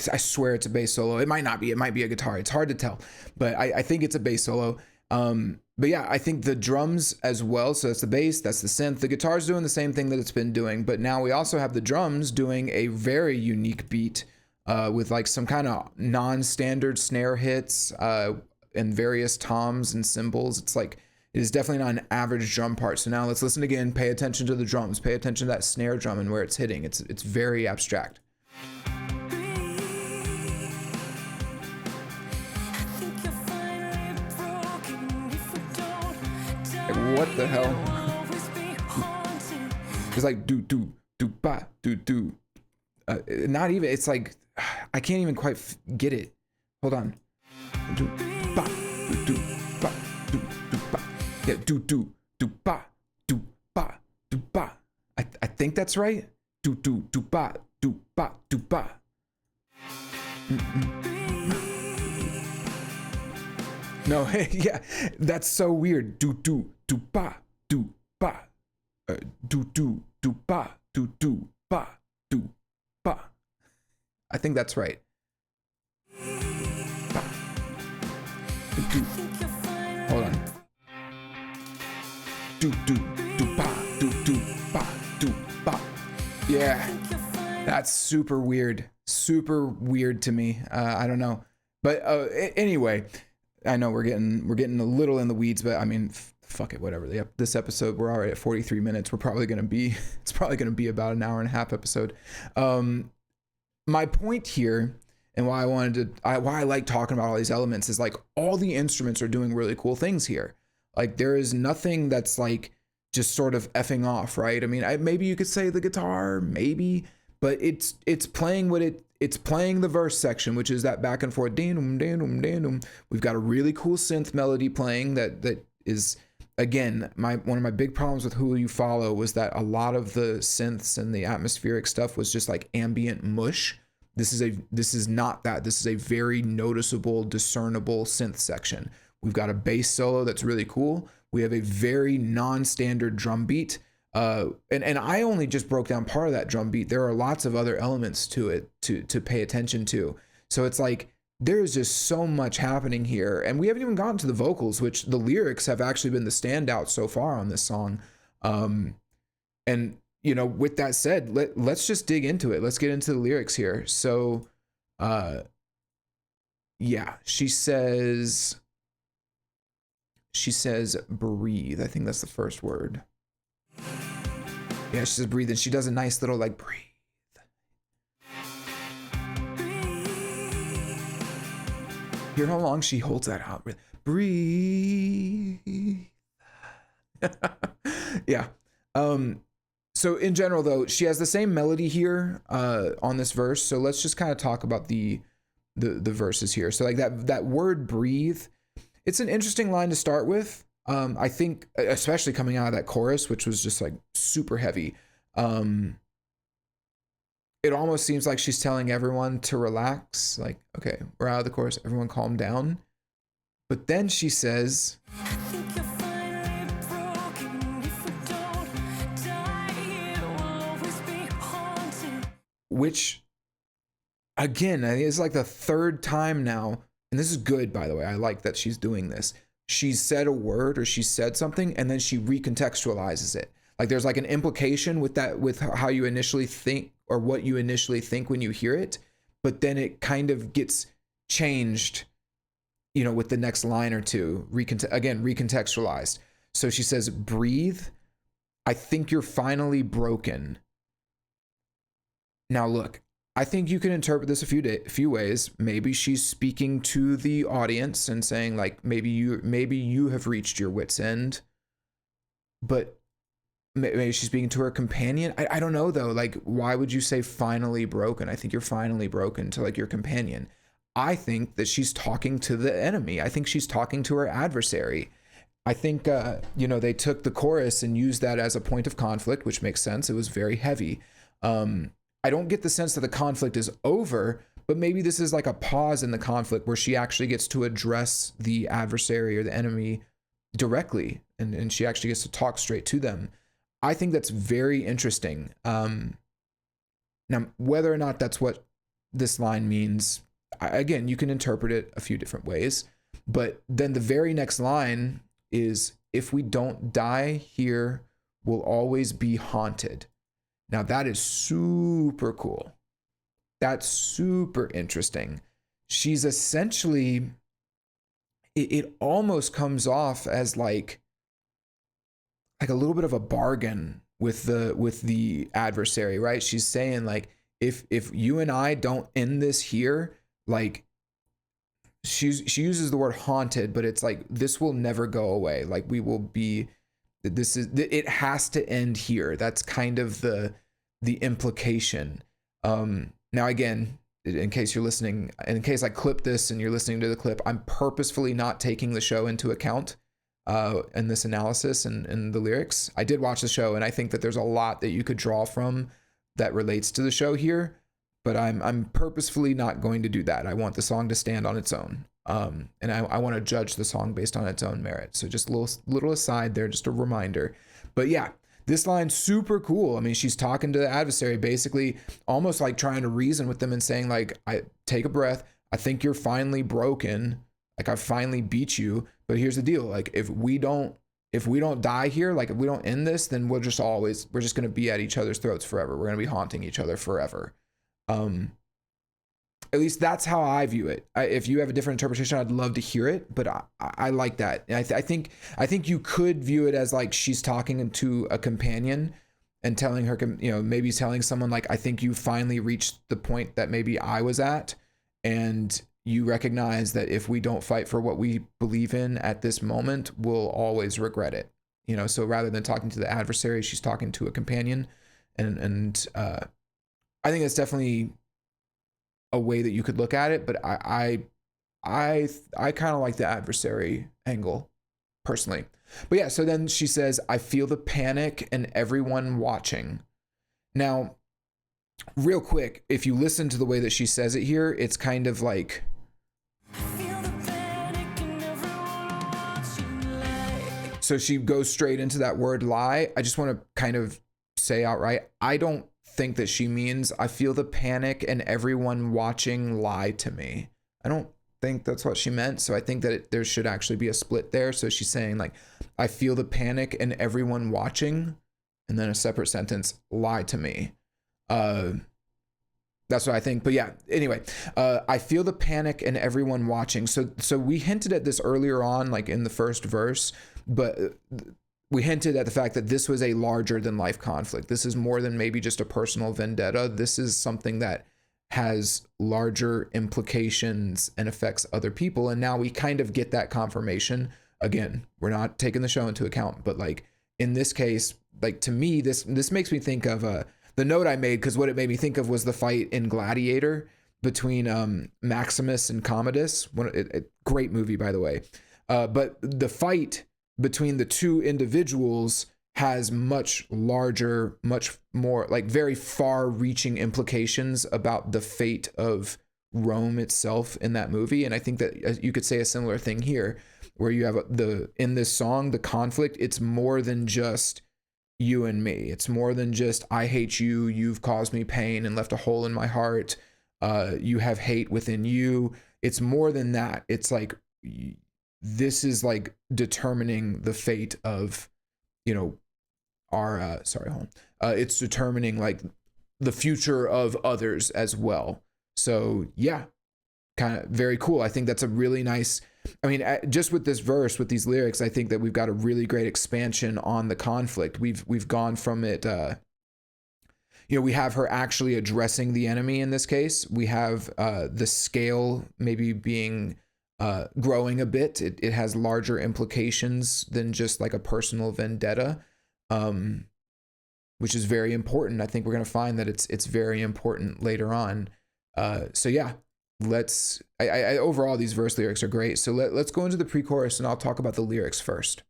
I swear it's a bass solo. It might not be. It might be a guitar. It's hard to tell, but I think it's a bass solo. But yeah, I think the drums as well. So that's the bass, that's the synth. The guitar's doing the same thing that it's been doing, but now we also have the drums doing a very unique beat with like some kind of non-standard snare hits and various toms and cymbals. It's like, it is definitely not an average drum part. So now let's listen again. Pay attention to the drums. Pay attention to that snare drum and where it's hitting. It's very abstract. What the hell? It's like do ba do. Not even. It's like I can't even quite get it. Hold on. Do ba do ba do ba. Yeah, do ba do ba do ba. I think that's right. Do ba do ba do ba. No, yeah, that's so weird. Do ba do ba do ba do ba do ba. I think that's right. Ba. Do. Hold on. Do ba do ba. Yeah, that's super weird. Super weird to me. I don't know, but anyway. I know we're getting a little in the weeds, but I mean, fuck it, whatever. This episode, we're already at 43 minutes. It's probably gonna be about an hour and a half episode. My point here, and why I like talking about all these elements is like all the instruments are doing really cool things here. Like there is nothing that's like just sort of effing off, right? I mean, maybe you could say the guitar, maybe, but it's playing what it's playing the verse section, which is that back and forth. We've got a really cool synth melody playing that is, again, one of my big problems with Who You Follow was that a lot of the synths and the atmospheric stuff was just like ambient mush. This is not that. This is a very noticeable, discernible synth section. We've got a bass solo that's really cool. We have a very non-standard drum beat. And I only just broke down part of that drum beat. There are lots of other elements to it to pay attention to. So it's like, there's just so much happening here. And we haven't even gotten to the vocals, which the lyrics have actually been the standout so far on this song. And, you know, with that said, let's just dig into it. Let's get into the lyrics here. So, yeah, she says, breathe. I think that's the first word. Yeah, she says breathe, and she does a nice little like breathe. Hear how long she holds that out. Breathe. Yeah. So in general though, she has the same melody here on this verse. So let's just kind of talk about the verses here. So like that word breathe, it's an interesting line to start with. I think especially coming out of that chorus, which was just like super heavy. It almost seems like she's telling everyone to relax. Like, okay, we're out of the chorus, everyone calm down. But then she says, which again, I think it's like the third time now, and this is good, by the way. I like that she's doing this. She's said a word or she said something and then she recontextualizes it. Like there's like an implication with that, with how you initially think or what you initially think when you hear it, but then it kind of gets changed, you know, with the next line or two, recontextualized. So she says, breathe. I think you're finally broken. Now look, I think you can interpret this a few ways. Maybe she's speaking to the audience and saying like, maybe you have reached your wit's end, but maybe she's speaking to her companion. I don't know though. Like, why would you say finally broken? I think you're finally broken to like your companion. I think that she's talking to the enemy. I think she's talking to her adversary. I think, you know, they took the chorus and used that as a point of conflict, which makes sense. It was very heavy. I don't get the sense that the conflict is over, but maybe this is like a pause in the conflict where she actually gets to address the adversary or the enemy directly, and she actually gets to talk straight to them. I think that's very interesting. Now, whether or not that's what this line means, again, you can interpret it a few different ways, but then the very next line is, if we don't die here, we'll always be haunted. Now that is super cool. That's super interesting. She's essentially, it almost comes off as like a little bit of a bargain with the adversary, right? She's saying like, if you and I don't end this here, like she uses the word haunted, but it's like, this will never go away. Like we will be, it has to end here. That's kind of the implication. Now again, in case you're listening, in case I clip this and you're listening to the clip, I'm purposefully not taking the show into account in this analysis and the lyrics. I did watch the show and I think that there's a lot that you could draw from that relates to the show here, but I'm purposefully not going to do that. I want the song to stand on its own. And I want to judge the song based on its own merit. So just a little aside there, just a reminder. But yeah, this line's super cool. I mean, she's talking to the adversary, basically almost like trying to reason with them and saying like, I take a breath. I think you're finally broken. Like I finally beat you, but here's the deal. Like if we don't die here, like if we don't end this, then we're just going to be at each other's throats forever. We're going to be haunting each other forever. At least that's how I view it. If you have a different interpretation, I'd love to hear it, but I like that. And I think you could view it as like she's talking to a companion and telling her, you know, maybe telling someone like, I think you finally reached the point that maybe I was at, and you recognize that if we don't fight for what we believe in at this moment, we'll always regret it. You know, so rather than talking to the adversary, she's talking to a companion, and I think that's definitely a way that you could look at it, but I kind of like the adversary angle personally. But yeah, so then she says, I feel the panic and everyone watching. Now, real quick, if you listen to the way that she says it here, it's kind of like, so she goes straight into that word lie. I just want to kind of say outright, I don't think that she means I feel the panic and everyone watching lie to me. I don't think that's what she meant. So I think that there should actually be a split there. So she's saying like, I feel the panic and everyone watching, and then a separate sentence, lie to me. That's what I think. But yeah, anyway, I feel the panic and everyone watching. So we hinted at this earlier on, like in the first verse, but we hinted at the fact that this was a larger than life conflict. This is more than maybe just a personal vendetta. This is something that has larger implications and affects other people. And now we kind of get that confirmation. Again, we're not taking the show into account, but like in this case, like to me, this makes me think of the note I made, because what it made me think of was the fight in Gladiator between Maximus and Commodus. Great movie, by the way. But the fight between the two individuals has much larger, much more like very far reaching implications about the fate of Rome itself in that movie. And I think that you could say a similar thing here, where you have in this song, the conflict, it's more than just you and me. It's more than just, I hate you, you've caused me pain and left a hole in my heart. You have hate within you. It's more than that. It's like, this is like determining the fate of, you know, our, it's determining like the future of others as well. So yeah, kind of very cool. I think that's a really nice, I mean, just with this verse, with these lyrics, I think that we've got a really great expansion on the conflict. We've gone from it, you know, we have her actually addressing the enemy in this case. We have the scale maybe being growing a bit. It has larger implications than just like a personal vendetta, which is very important. I think we're going to find that it's very important later on. So yeah, I overall, these verse lyrics are great. So let's go into the pre-chorus and I'll talk about the lyrics first.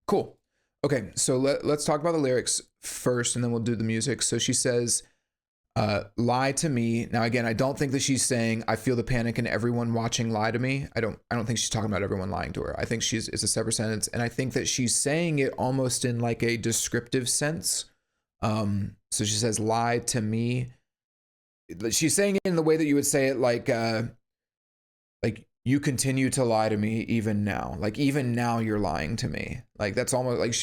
Cool. Okay, so let's talk about the lyrics first and then we'll do the music. So she says, lie to me. Now, again, I don't think that she's saying, I feel the panic and everyone watching lie to me. I don't think she's talking about everyone lying to her. I think it's a separate sentence. And I think that she's saying it almost in like a descriptive sense. So she says, lie to me. She's saying it in the way that you would say it like you continue to lie to me even now. Like even now you're lying to me. Like that's almost like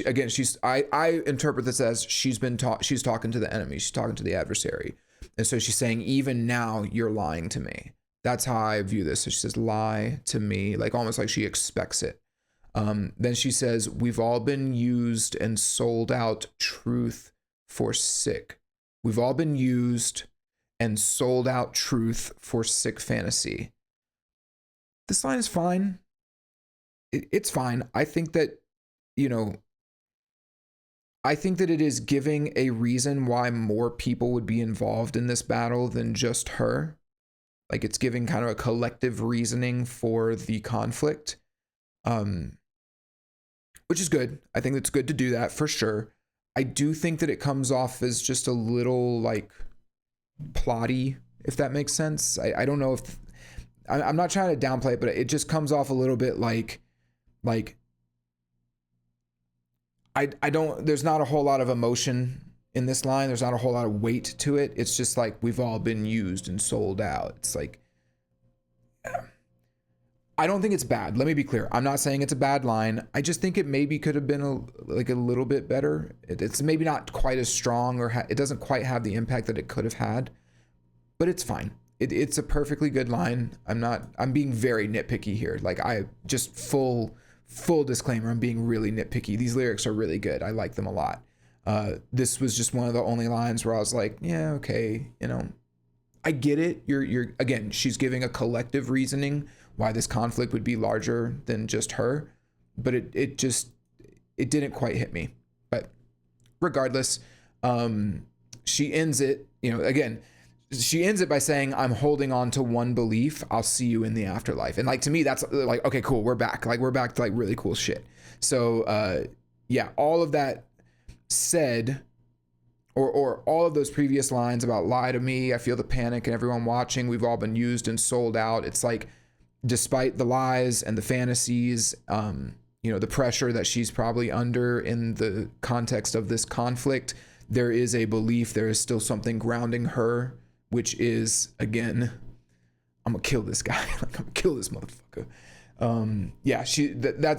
I interpret this as she's talking to the enemy. She's talking to the adversary. And so she's saying, even now you're lying to me. That's how I view this. So she says, lie to me, like almost like she expects it. Then she says, we've all been used and sold out truth for sick. We've all been used and sold out truth for sick fantasy. This line is fine. It's fine. I think that, you know, I think that it is giving a reason why more people would be involved in this battle than just her. Like it's giving kind of a collective reasoning for the conflict, which is good. I think it's good to do that for sure. I do think that it comes off as just a little like plotty, if that makes sense. I don't know if I'm not trying to downplay it, but it just comes off a little bit like I don't, there's not a whole lot of emotion in this line. There's not a whole lot of weight to it. It's just like, we've all been used and sold out. It's like, I don't think it's bad. Let me be clear. I'm not saying it's a bad line. I just think it maybe could have been a little bit better. It's maybe not quite as strong, or it doesn't quite have the impact that it could have had, but it's fine. It's a perfectly good line. I'm being very nitpicky here. Like I just full disclaimer, I'm being really nitpicky. These lyrics are really good. I like them a lot. This was just one of the only lines where I was like, yeah, okay, you know, I get it. You're again, she's giving a collective reasoning why this conflict would be larger than just her, but it didn't quite hit me. But regardless, she ends it, you know, again, she ends it by saying, I'm holding on to one belief. I'll see you in the afterlife. And like, to me, that's like, okay, cool. We're back. Like, we're back to like really cool shit. So, yeah, all of that said, or all of those previous lines about lie to me, I feel the panic and everyone watching, we've all been used and sold out. It's like, despite the lies and the fantasies, you know, the pressure that she's probably under in the context of this conflict, there is a belief, there is still something grounding her, which is, again, I'm gonna kill this guy. Like, I'm gonna kill this motherfucker. Yeah,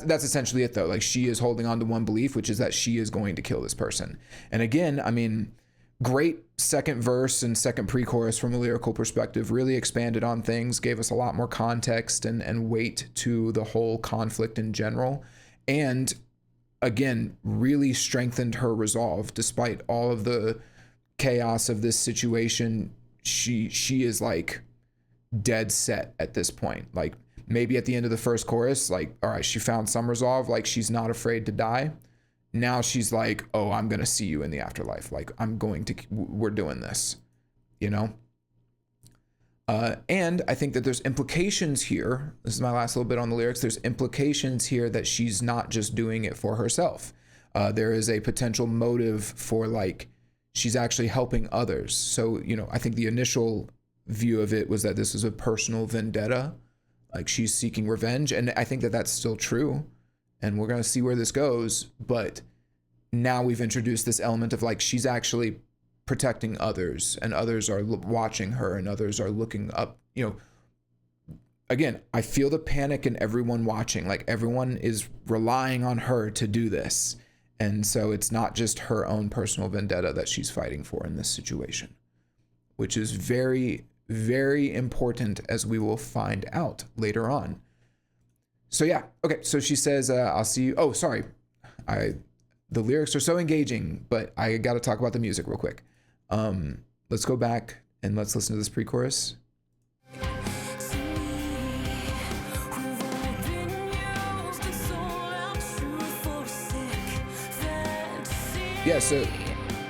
that's essentially it though. Like, she is holding on to one belief, which is that she is going to kill this person. And again, I mean, Great second verse and second pre-chorus from a lyrical perspective, really expanded on things, gave us a lot more context and weight to the whole conflict in general. And again, really strengthened her resolve despite all of the chaos of this situation. She is like dead set at this point. Like maybe at the end of the first chorus, like, all right, she found some resolve, like she's not afraid to die. Now she's like, oh, I'm going to see you in the afterlife. Like we're doing this, you know? And I think that there's implications here. This is my last little bit on the lyrics. There's implications here that she's not just doing it for herself. There is a potential motive for like, she's actually helping others. So, you know, I think the initial view of it was that this is a personal vendetta, like she's seeking revenge. And I think that that's still true. And we're going to see where this goes. But now we've introduced this element of like, she's actually protecting others, and others are watching her, and others are looking up. You know, again, I feel the panic in everyone watching. Like everyone is relying on her to do this. And so it's not just her own personal vendetta that she's fighting for in this situation, which is very, very important, as we will find out later on. So yeah, okay, so she says, I'll see you. Oh, sorry. The lyrics are so engaging, but I got to talk about the music real quick. Let's go back and let's listen to this pre-chorus. Yeah, so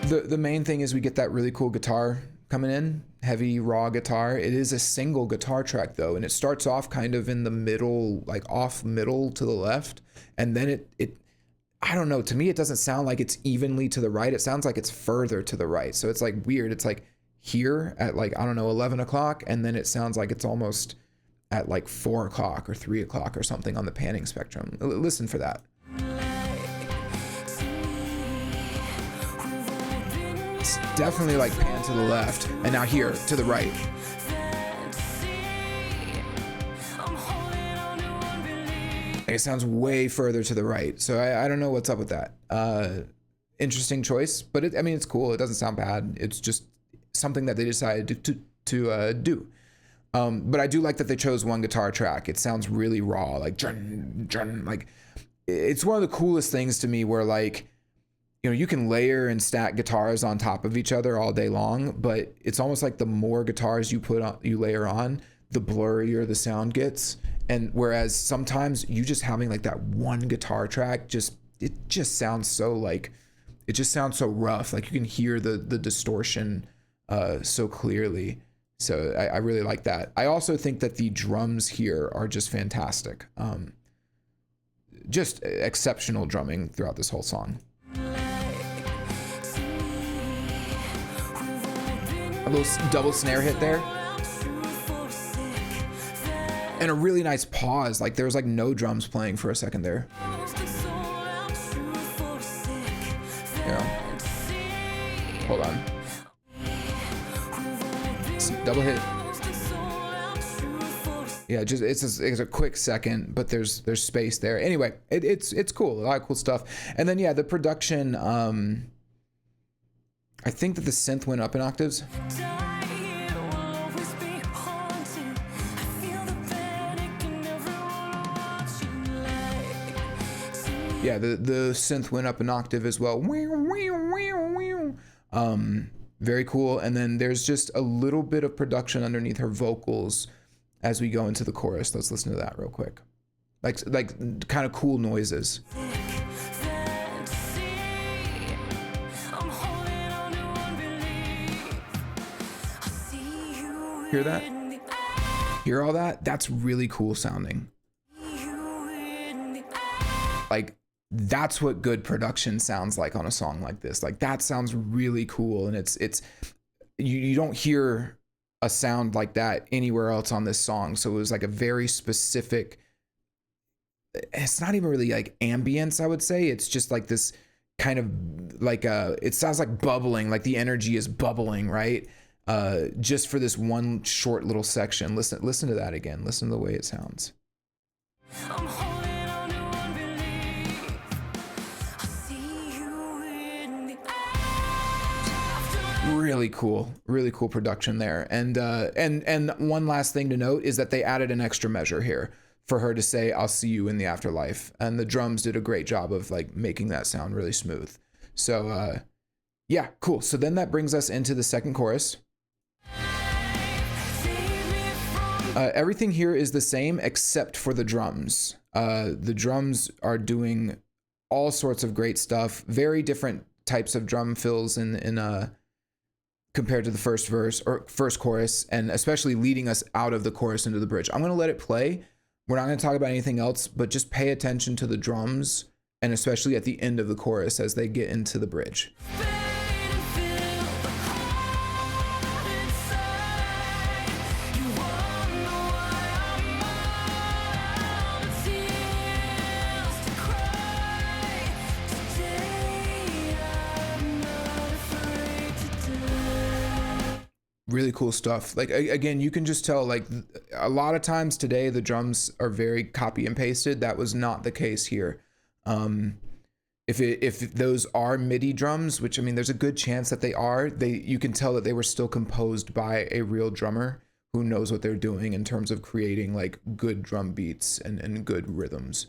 the main thing is we get that really cool guitar coming in, heavy raw guitar. It is a single guitar track though, and it starts off kind of in the middle, like off middle to the left, and then it I don't know, to me it doesn't sound like it's evenly to the right. It sounds like it's further to the right. So it's like weird. It's like here at like, I don't know, 11 o'clock, and then it sounds like it's almost at like 4 o'clock or 3 o'clock or something on the panning spectrum. Listen for that. It's definitely like pan to the left, and now here to the right. It sounds way further to the right. So I don't know what's up with that. Interesting choice, but I mean, it's cool. It doesn't sound bad. It's just something that they decided to do. But I do like that they chose one guitar track. It sounds really raw, like, like it's one of the coolest things to me where like, you know, you can layer and stack guitars on top of each other all day long, but it's almost like the more guitars you layer on, the blurrier the sound gets. And whereas sometimes you just having like that one guitar track, it just sounds so like, it just sounds so rough. Like you can hear the distortion so clearly. So I really like that. I also think that the drums here are just fantastic. Just exceptional drumming throughout this whole song. A little double snare hit there. And a really nice pause. Like there was like no drums playing for a second there. Yeah. Hold on. Double hit. Yeah, just it's a quick second, but there's space there. Anyway, it's cool. A lot of cool stuff. And then yeah, the production. I think that the synth went up in octaves. Yeah, the synth went up an octave as well. Very cool. And then there's just a little bit of production underneath her vocals as we go into the chorus. Let's listen to that real quick. Like kind of cool noises. Hear that? Hear all that? That's really cool sounding. Like that's what good production sounds like on a song like this. Like that sounds really cool, and it's you don't hear a sound like that anywhere else on this song. So it was like a very specific, it's not even really like ambience, I would say. It's just like this kind of like it sounds like bubbling, like the energy is bubbling, right? Just for this one short little section. Listen to that again. Listen to the way it sounds. really cool production there. And one last thing to note is that they added an extra measure here for her to say, "I'll see you in the afterlife." And the drums did a great job of like making that sound really smooth. So yeah, cool. So then that brings us into the second chorus. Everything here is the same except for the drums. The drums are doing all sorts of great stuff, very different types of drum fills in compared to the first verse or first chorus, and especially leading us out of the chorus into the bridge. I'm going to let it play. We're not going to talk about anything else, but just pay attention to the drums, and especially at the end of the chorus as they get into the bridge. Really cool stuff. Like, again, you can just tell, like, a lot of times today the drums are very copy and pasted. That was not the case here. If those are MIDI drums, which, I mean, there's a good chance that they are, you can tell that they were still composed by a real drummer who knows what they're doing in terms of creating like good drum beats and good rhythms.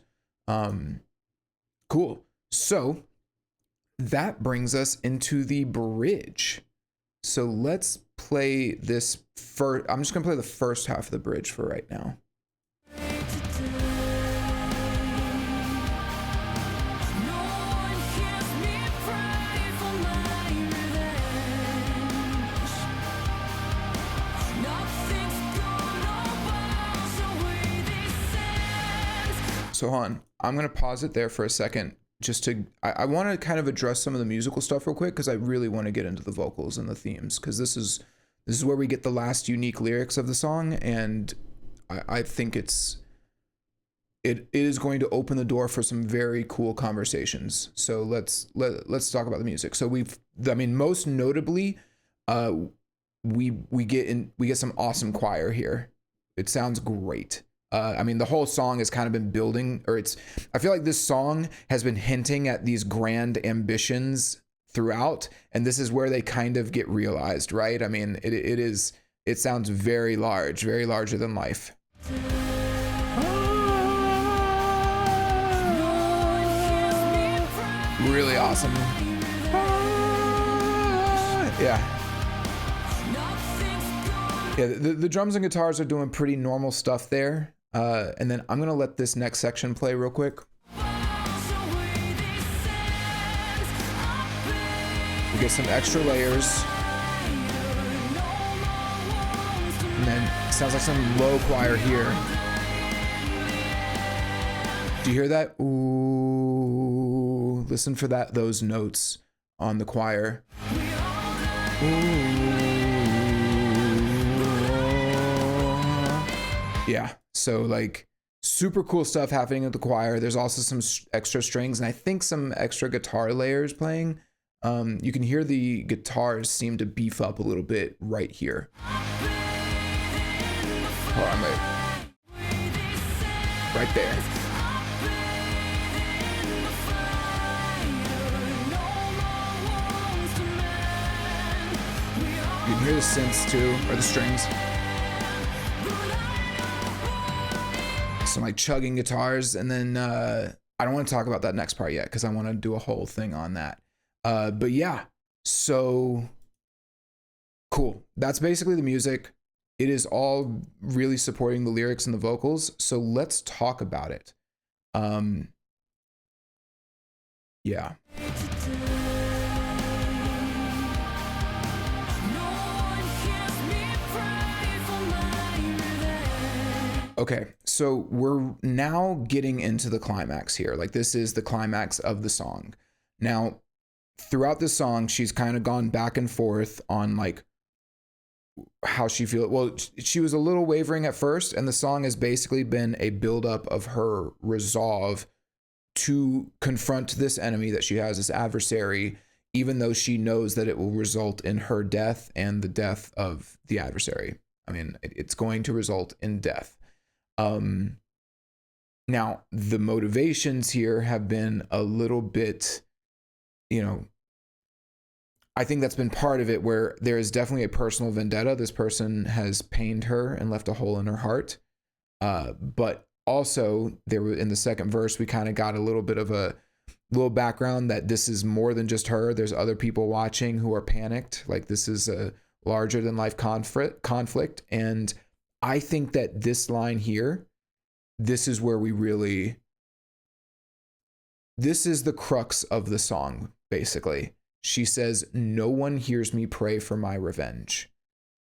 Cool. So that brings us into the bridge. So let's play this first. I'm just gonna play the first half of the bridge for right now. So on, I'm gonna pause it there for a second. Just to, I want to kind of address some of the musical stuff real quick, because I really want to get into the vocals and the themes, because this is where we get the last unique lyrics of the song, and I think it is going to open the door for some very cool conversations. So let's talk about the music. So most notably, we get some awesome choir here. It sounds great. The whole song has kind of been building, I feel like this song has been hinting at these grand ambitions throughout, and this is where they kind of get realized, right? I mean, it sounds very large, very larger than life. Really awesome. Yeah. Yeah, the drums and guitars are doing pretty normal stuff there. And then I'm gonna let this next section play real quick. We get some extra layers. And then it sounds like some low choir here. Do you hear that? Ooh, listen for those notes on the choir. Ooh. Yeah, so like super cool stuff happening with the choir. There's also some extra strings and I think some extra guitar layers playing. You can hear the guitars seem to beef up a little bit right here. Hold on, wait. Right there. You can hear the synths too, or the strings. Some like chugging guitars, and then I don't want to talk about that next part yet because I want to do a whole thing on that. But yeah, so cool. That's basically the music. It is all really supporting the lyrics and the vocals. So let's talk about it. Yeah. Okay, so we're now getting into the climax here. Like, this is the climax of the song. Now, throughout the song, she's kind of gone back and forth on like how she feels. Well, she was a little wavering at first, and the song has basically been a buildup of her resolve to confront this enemy that she has, this adversary, even though she knows that it will result in her death and the death of the adversary. I mean, it's going to result in death. Now the motivations here have been a little bit, I think that's been part of it, where there is definitely a personal vendetta. This person has pained her and left a hole in her heart. But also in the second verse, we kind of got a little bit of a little background that this is more than just her. There's other people watching who are panicked. Like, this is a larger than life conflict. And I think that this line here, this is where this is the crux of the song, basically. She says, "No one hears me pray for my revenge."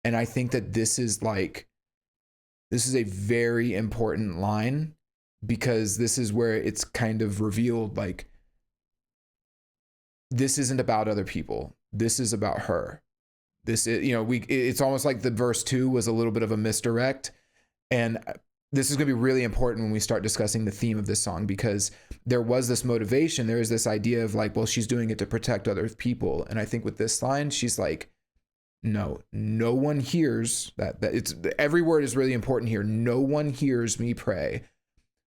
And I think that this is a very important line, because this is where it's kind of revealed, like, this isn't about other people. This is about her. This is, it's almost like the verse 2 was a little bit of a misdirect. And this is going to be really important when we start discussing the theme of this song, because there was this motivation. There is this idea of like, well, she's doing it to protect other people. And I think with this line, she's like, no one hears that it's, every word is really important here. No one hears me pray.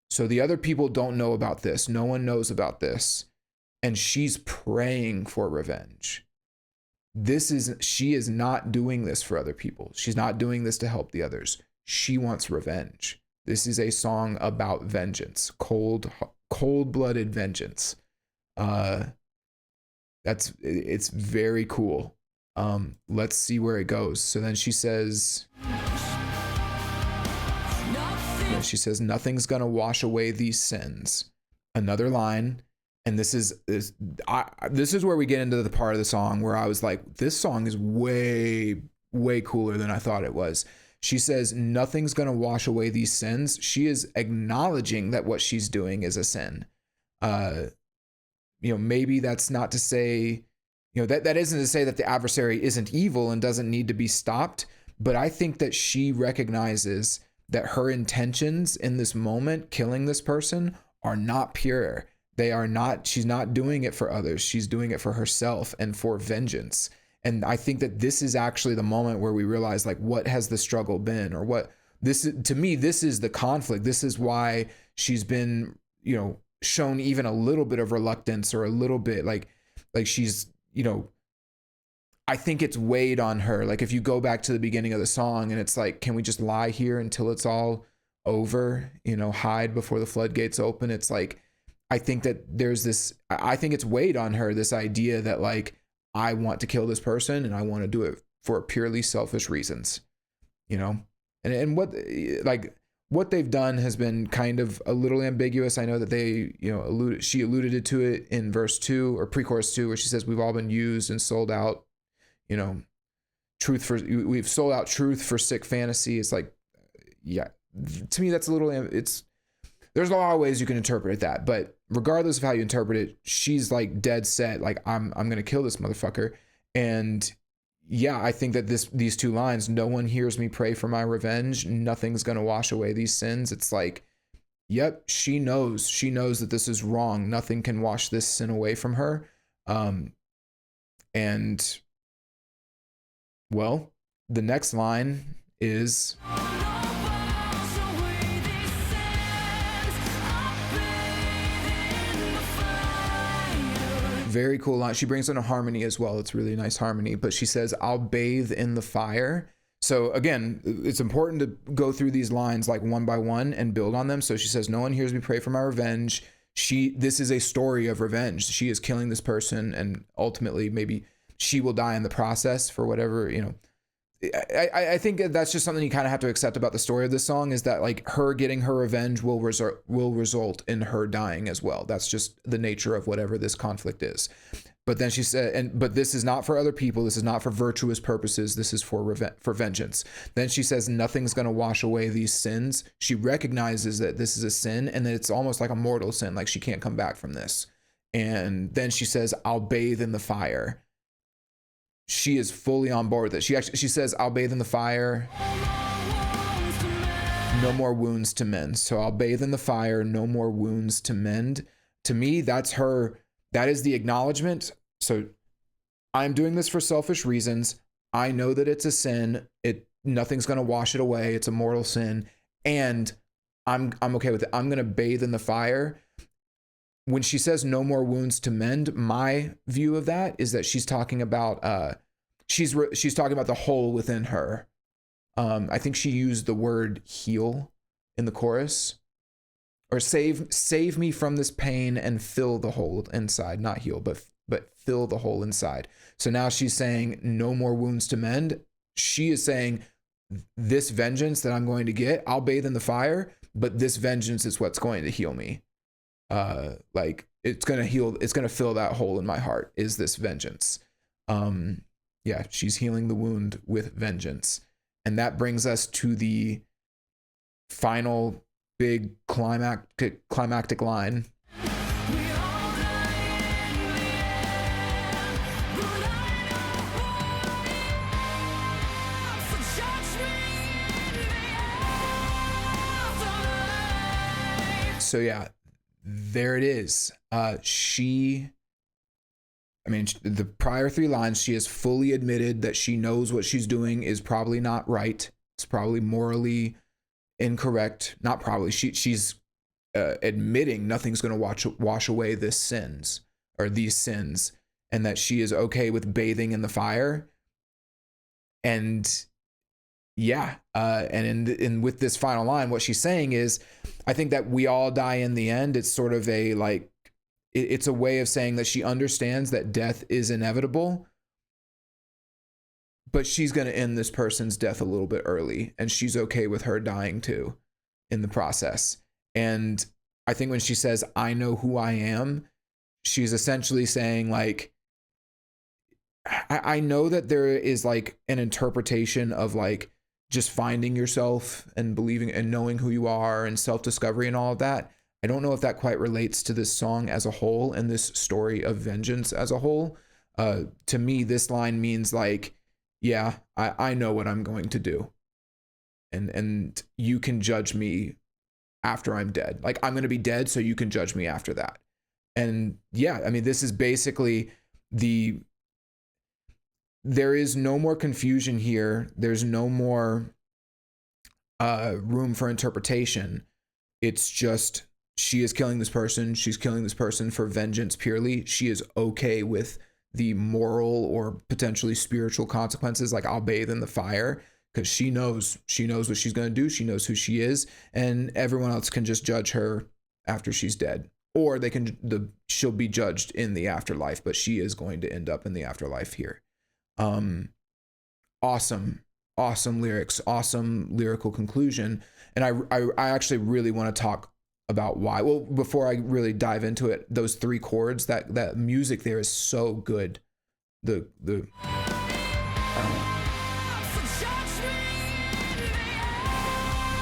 So the other people don't know about this. No one knows about this. And she's praying for revenge. She is not doing this for other people. She's not doing this to help the others. She wants revenge. This is a song about vengeance, cold-blooded vengeance. It's very cool. Let's see where it goes. So then she says, nothing's gonna wash away these sins. Another line. And this is where we get into the part of the song where I was like, this song is way, way cooler than I thought it was. She says, nothing's going to wash away these sins. She is acknowledging that what she's doing is a sin. Maybe that's not to say, that isn't to say that the adversary isn't evil and doesn't need to be stopped. But I think that she recognizes that her intentions in this moment, killing this person, are not pure. They are not, she's not doing it for others. She's doing it for herself and for vengeance. And I think that this is actually the moment where we realize, like, what has the struggle been, or what this, to me, this is the conflict. This is why she's been, shown even a little bit of reluctance, or a little bit like she's, I think it's weighed on her. Like, if you go back to the beginning of the song and it's like, can we just lie here until it's all over, hide before the floodgates open? It's like, I think that I think it's weighed on her, this idea that, like, I want to kill this person and I want to do it for purely selfish reasons, and what they've done has been kind of a little ambiguous. I know that they, she alluded to it in verse 2 or pre-chorus 2, where she says, we've all been used and sold out, we've sold out truth for sick fantasy. It's like, yeah, to me, that's a little, there's a lot of ways you can interpret that, but regardless of how you interpret it, she's like dead set, like, I'm going to kill this motherfucker. And yeah, I think that these two lines, no one hears me pray for my revenge, nothing's going to wash away these sins. It's like, yep, she knows that this is wrong. Nothing can wash this sin away from her. And well, the next line is, very cool line. She brings in a harmony as well. It's really nice harmony, but she says, I'll bathe in the fire. So again, it's important to go through these lines like one by one and build on them. So she says, no one hears me pray for my revenge. This is a story of revenge. She is killing this person, and ultimately maybe she will die in the process for whatever, I think that's just something you kind of have to accept about the story of this song, is that, like, her getting her revenge will result in her dying as well. That's just the nature of whatever this conflict is. But then she said, but this is not for other people. This is not for virtuous purposes. This is for vengeance. Then she says, nothing's going to wash away these sins. She recognizes that this is a sin, and that it's almost like a mortal sin. Like, she can't come back from this. And then she says, I'll bathe in the fire. She is fully on board with it. She says, I'll bathe in the fire. No more wounds to mend. So I'll bathe in the fire. No more wounds to mend. To me, that is the acknowledgement. So I'm doing this for selfish reasons. I know that it's a sin. Nothing's going to wash it away. It's a mortal sin. And I'm okay with it. I'm going to bathe in the fire. when she says no more wounds to mend, my view of that is that she's talking about she's talking about the hole within her. I think she used the word heal in the chorus, or save me from this pain and fill the hole inside, not heal, but fill the hole inside. So now she's saying no more wounds to mend. She is saying this vengeance that I'm going to get, I'll bathe in the fire, but this vengeance is what's going to heal me. Like it's going to heal, it's going to fill that hole in my heart, is this vengeance. Yeah, she's healing the wound with vengeance. And that brings us to the final big climactic line. So yeah, there it is. The prior 3 lines, she has fully admitted that she knows what she's doing is probably not right. It's probably morally incorrect. Not probably. She's admitting nothing's going to wash away these sins, and that she is okay with bathing in the fire. And yeah, and with this final line, what she's saying is, I think that we all die in the end. It's sort of a like, it's a way of saying that she understands that death is inevitable, but she's going to end this person's death a little bit early, and she's okay with her dying too in the process. And I think when she says, I know who I am, she's essentially saying like, I know that there is like an interpretation of like just finding yourself and believing and knowing who you are and self-discovery and all of that. I don't know if that quite relates to this song as a whole and this story of vengeance as a whole. To me, this line means like, yeah, I know what I'm going to do. And you can judge me after I'm dead. Like, I'm going to be dead, so you can judge me after that. And yeah, I mean, this is basically there is no more confusion here. There's no more room for interpretation. It's just, she is killing this person. She's killing this person for vengeance purely. She is okay with the moral or potentially spiritual consequences. Like, I'll bathe in the fire, because she knows what she's going to do. She knows who she is, and everyone else can just judge her after she's dead, or she'll be judged in the afterlife, but she is going to end up in the afterlife here. Awesome lyrics, awesome lyrical conclusion. And I actually really want to talk about why. Well, before I really dive into it, those 3 chords, that music there is so good.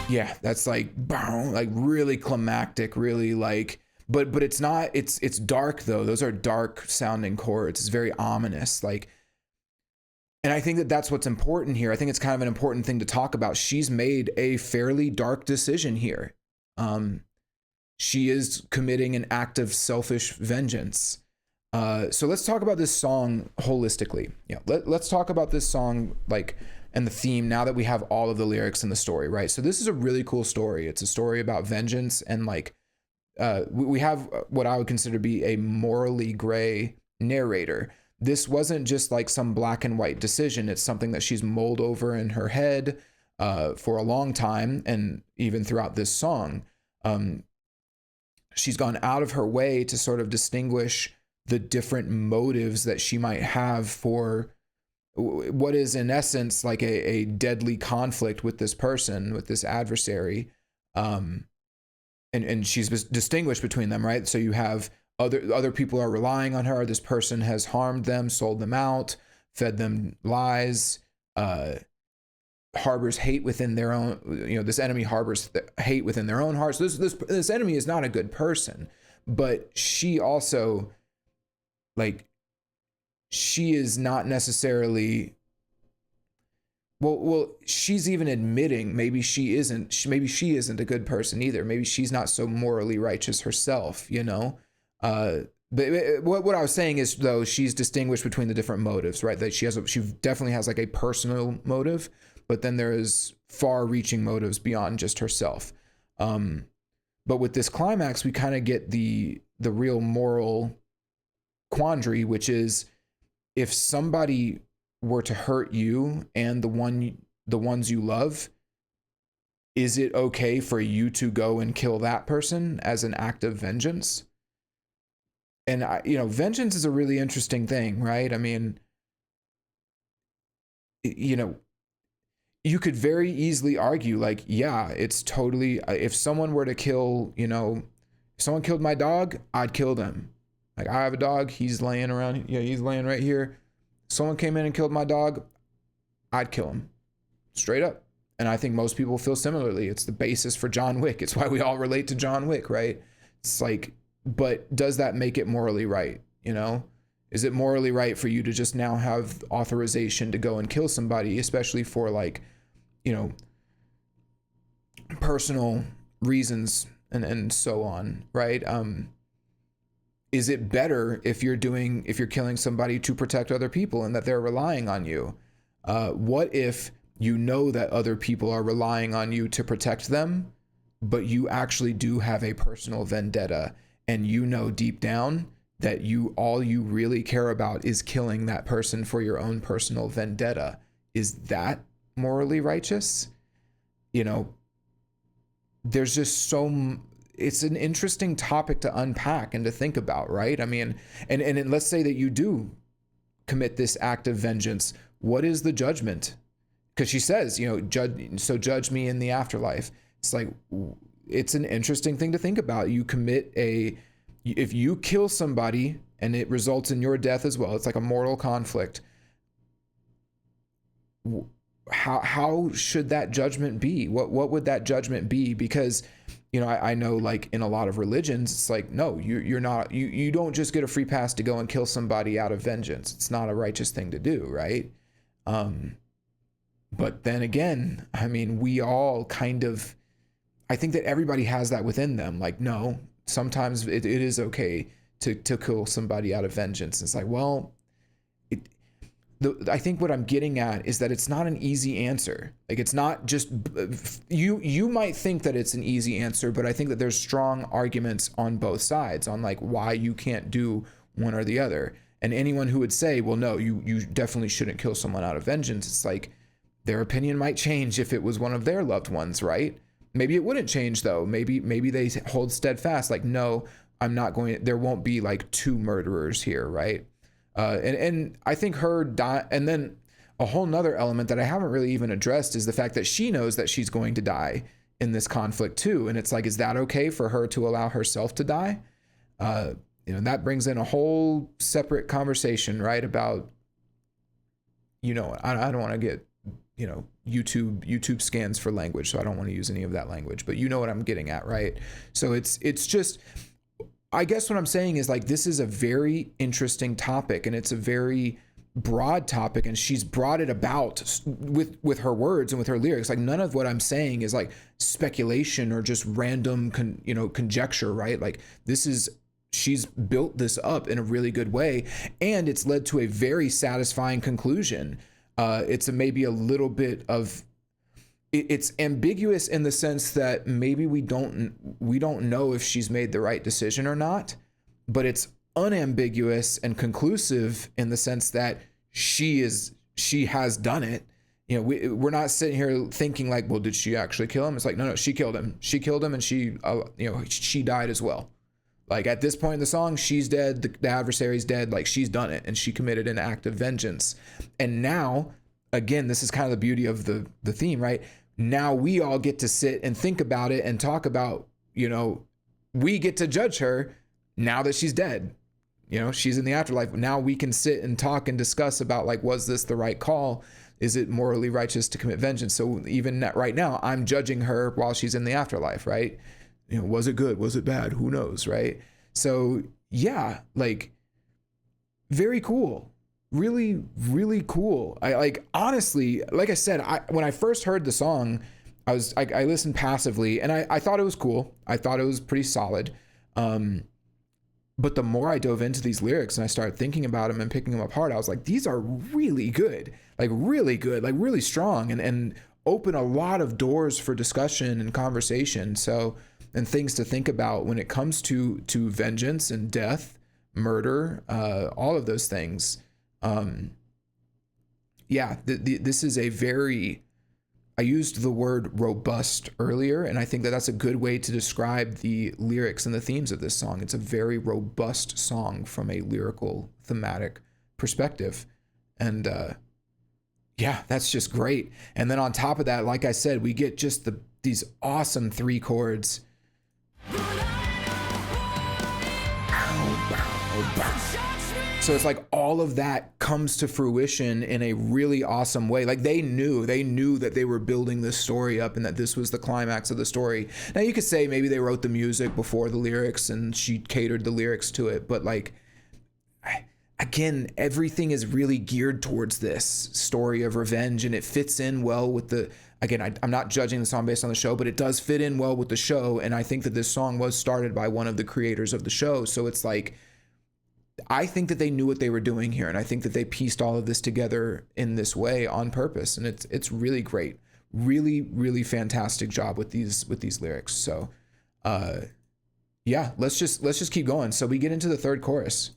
Yeah, that's like really climactic, really like, but it's not, it's dark though. Those are dark sounding chords. It's very ominous, like. And I think that that's what's important here. I think it's kind of an important thing to talk about. She's made a fairly dark decision here. She is committing an act of selfish vengeance. So let's talk about this song holistically. Yeah, let's talk about this song, like, and the theme, now that we have all of the lyrics in the story, right? So this is a really cool story. It's a story about vengeance, and like, we have what I would consider to be a morally gray narrator. This wasn't just like some black and white decision. It's something that she's mulled over in her head for a long time, and even throughout this song. She's gone out of her way to sort of distinguish the different motives that she might have for what is in essence like a deadly conflict with this person, with this adversary. And she's distinguished between them, right? So you have other people are relying on her. This person has harmed them, sold them out, fed them lies, harbors hate within their own, this enemy harbors hate within their own hearts. This enemy is not a good person, but she also, like, she is not necessarily, well, she's even admitting maybe she isn't a good person either. Maybe she's not so morally righteous herself, But what I was saying is, though, she's distinguished between the different motives, right? That she definitely has like a personal motive, but then there is far-reaching motives beyond just herself. But with this climax, we kind of get the the real moral quandary, which is, if somebody were to hurt you and the ones you love, is it okay for you to go and kill that person as an act of vengeance? And vengeance is a really interesting thing, right? I mean, you could very easily argue, like, yeah, it's totally, if someone were to kill, if someone killed my dog, I'd kill them. Like, I have a dog, he's laying around, he's laying right here. Someone came in and killed my dog, I'd kill him. Straight up. And I think most people feel similarly. It's the basis for John Wick. It's why we all relate to John Wick, right? It's like, but does that make it morally right? Is it morally right for you to just now have authorization to go and kill somebody, especially for, like, personal reasons and so on, right? Is it better if you're killing somebody to protect other people and that they're relying on you? What if you know that other people are relying on you to protect them, but you actually do have a personal vendetta, and deep down that all you really care about is killing that person for your own personal vendetta? Is that morally righteous? There's just it's an interesting topic to unpack and to think about, right? I mean, and let's say that you do commit this act of vengeance. What is the judgment? Because she says, judge me in the afterlife. It's like, it's an interesting thing to think about. If you kill somebody and it results in your death as well, it's like a mortal conflict. How should that judgment be? What would that judgment be? Because, I know, like, in a lot of religions, it's like, no, you're not, you don't just get a free pass to go and kill somebody out of vengeance. It's not a righteous thing to do, right? But then again, I mean, we all I think that everybody has that within them. Like, no, sometimes it is okay to kill somebody out of vengeance. It's like, well, I think what I'm getting at is that it's not an easy answer. Like, it's not just, you might think that it's an easy answer, but I think that there's strong arguments on both sides on, like, why you can't do one or the other. And anyone who would say, well, no, you definitely shouldn't kill someone out of vengeance, it's like, their opinion might change if it was one of their loved ones, right? Maybe it wouldn't change, though. Maybe they hold steadfast, like, no, there won't be, like, two murderers here, right? And I think and then a whole nother element that I haven't really even addressed is the fact that she knows that she's going to die in this conflict too. And it's like, is that okay for her to allow herself to die? That brings in a whole separate conversation, right? About, I don't want to get, YouTube scans for language, so I don't want to use any of that language, but you know what I'm getting at, right? So it's just, I guess what I'm saying is, like, this is a very interesting topic, and it's a very broad topic, and she's brought it about with her words and with her lyrics. Like, none of what I'm saying is like speculation or just random conjecture, right? Like, she's built this up in a really good way, and it's led to a very satisfying conclusion. It's maybe a little bit of, it's ambiguous in the sense that maybe we don't know if she's made the right decision or not, but it's unambiguous and conclusive in the sense that she has done it. We're not sitting here thinking like, well, did she actually kill him? It's like, no, she killed him. She killed him, and she died as well. Like, at this point in the song, she's dead. The adversary's dead. Like, she's done it, and she committed an act of vengeance. And now, again, this is kind of the beauty of the theme, right? Now we all get to sit and think about it and talk about, we get to judge her now that she's dead. She's in the afterlife. Now we can sit and talk and discuss about, like, was this the right call? Is it morally righteous to commit vengeance? So even right now, I'm judging her while she's in the afterlife, right? Was it good? Was it bad? Who knows, right? So yeah, like, very cool. Really, really cool. Honestly, like I said, when I first heard the song, I listened passively, and I thought it was cool. I thought it was pretty solid. But the more I dove into these lyrics and I started thinking about them and picking them apart, I was like, these are really good, like really strong, and open a lot of doors for discussion and conversation. So and things to think about when it comes to vengeance and death, murder, all of those things. This is a very, I used the word robust earlier, and I think that that's a good way to describe the lyrics and the themes of this song. It's a very robust song from a lyrical, thematic perspective. And that's just great. And then on top of that, like I said, we get just these awesome 3 chords. So it's like all of that comes to fruition in a really awesome way. Like they knew that they were building this story up and that this was the climax of the story. Now you could say maybe they wrote the music before the lyrics and she catered the lyrics to it, but like, again, everything is really geared towards this story of revenge, and it fits in well with I'm not judging the song based on the show, but it does fit in well with the show. And I think that this song was started by one of the creators of the show. So it's like, I think that they knew what they were doing here, and I think that they pieced all of this together in this way on purpose, and it's really great, really, really fantastic job with these lyrics. So, let's just keep going. So we get into the third chorus.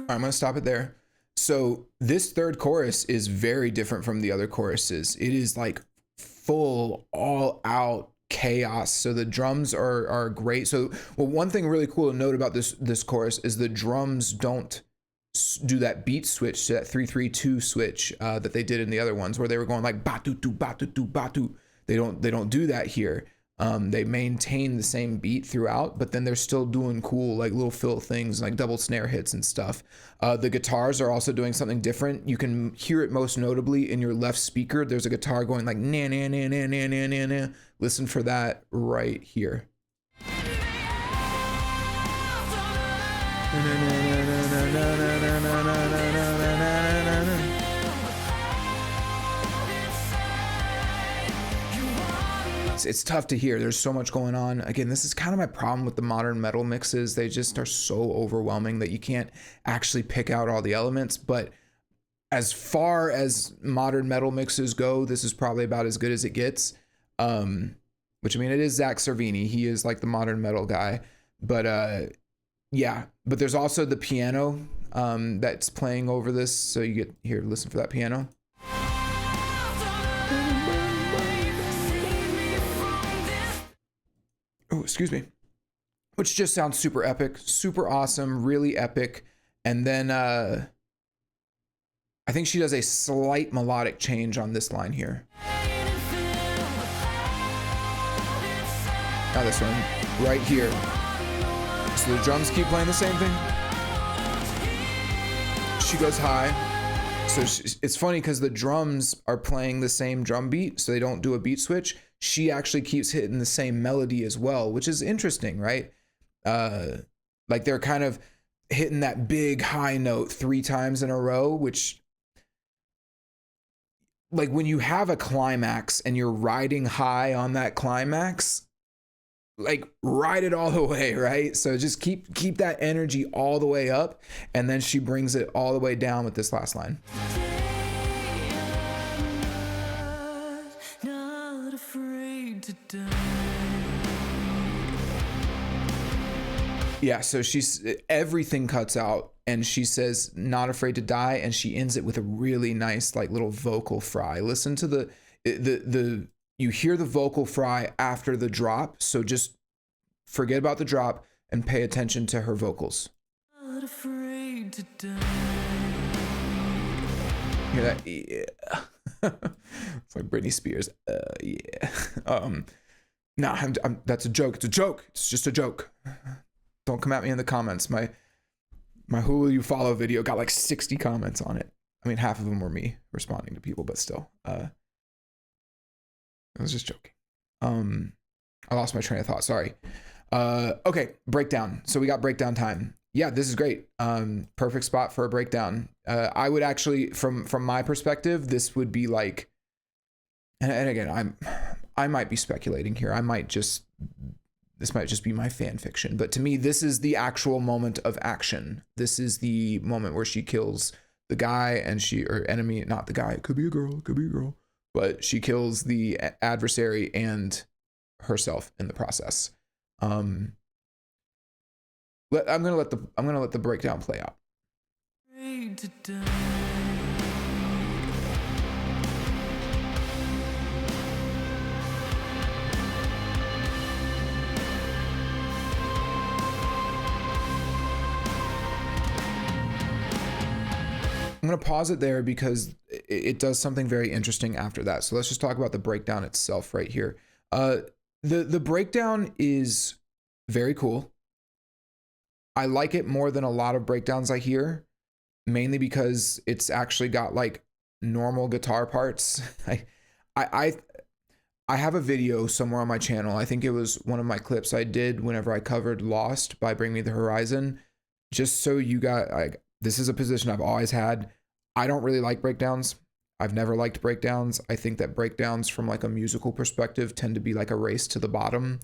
I'm going to stop it there. So this third chorus is very different from the other choruses. It is like full, all out chaos. So the drums are great. So one thing really cool to note about this chorus is the drums don't do that beat switch to that 3-3-2 switch that they did in the other ones, where they were going like batu batu batu. They don't do that here. They maintain the same beat throughout, but then they're still doing cool like little fill things like double snare hits and stuff. The guitars are also doing something different. You can hear it most notably in your left speaker. There's a guitar going like na na na na na na na na. Listen for that right here. It's tough to hear. There's so much going on. Again, this is kind of my problem with the modern metal mixes. They just are so overwhelming that you can't actually pick out all the elements. But as far as modern metal mixes go, this is probably about as good as it gets. Which, I mean, it is Zach Cervini. He is like the modern metal guy. But but there's also the piano that's playing over this. So you get here, listen for that piano. Oh, excuse me. Which just sounds super epic, super awesome, really epic. And then I think she does a slight melodic change on this line here. Now this one, right here. So the drums keep playing the same thing. She goes high. So it's funny because the drums are playing the same drum beat, so they don't do a beat switch. She actually keeps hitting the same melody as well, which is interesting, right? Like they're kind of hitting that big high note 3 times in a row, which, like when you have a climax and you're riding high on that climax, like ride it all the way, right? So just keep that energy all the way up, and then she brings it all the way down with this last line. Yeah, so everything cuts out and she says not afraid to die, and she ends it with a really nice like little vocal fry. Listen to the you hear the vocal fry after the drop, so just forget about the drop and pay attention to her vocals. Not afraid to die. Hear that? Yeah. It's like Britney Spears. Yeah. Nah, that's a joke. It's a joke. It's just a joke. Don't come at me in the comments. My Who Will You Follow video got like 60 comments on it. I mean, half of them were me responding to people, but still. I was just joking. I lost my train of thought. Sorry. Okay, breakdown. So we got breakdown time. Yeah, this is great. Perfect spot for a breakdown. I would actually, from my perspective, this would be like, and again, I might be speculating here. This might just be my fan fiction, but to me, this is the actual moment of action. This is the moment where she kills the guy and or enemy, not the guy. It could be a girl, but she kills the adversary and herself in the process. I'm gonna let the breakdown play out. I'm going to pause it there because it does something very interesting after that. So let's just talk about the breakdown itself right here. The breakdown is very cool. I like it more than a lot of breakdowns I hear, mainly because it's actually got like normal guitar parts. I have a video somewhere on my channel. I think it was one of my clips I did whenever I covered Lost by Bring Me the Horizon. Just so you got, like, this is a position I've always had. I don't really like breakdowns. I've never liked breakdowns. I think that breakdowns from like a musical perspective tend to be like a race to the bottom.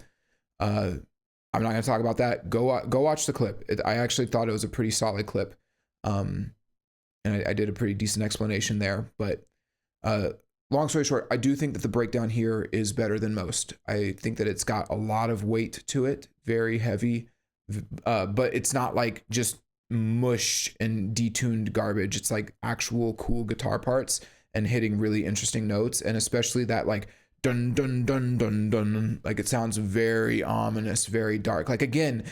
I'm not going to talk about that. Go watch the clip. I actually thought it was a pretty solid clip. And I did a pretty decent explanation there. But long story short, I do think that the breakdown here is better than most. I think that it's got a lot of weight to it, very heavy. But it's not like just mush and detuned garbage. It's like actual cool guitar parts and hitting really interesting notes, and especially that like dun dun dun dun dun, like it sounds very ominous, very dark. Like again,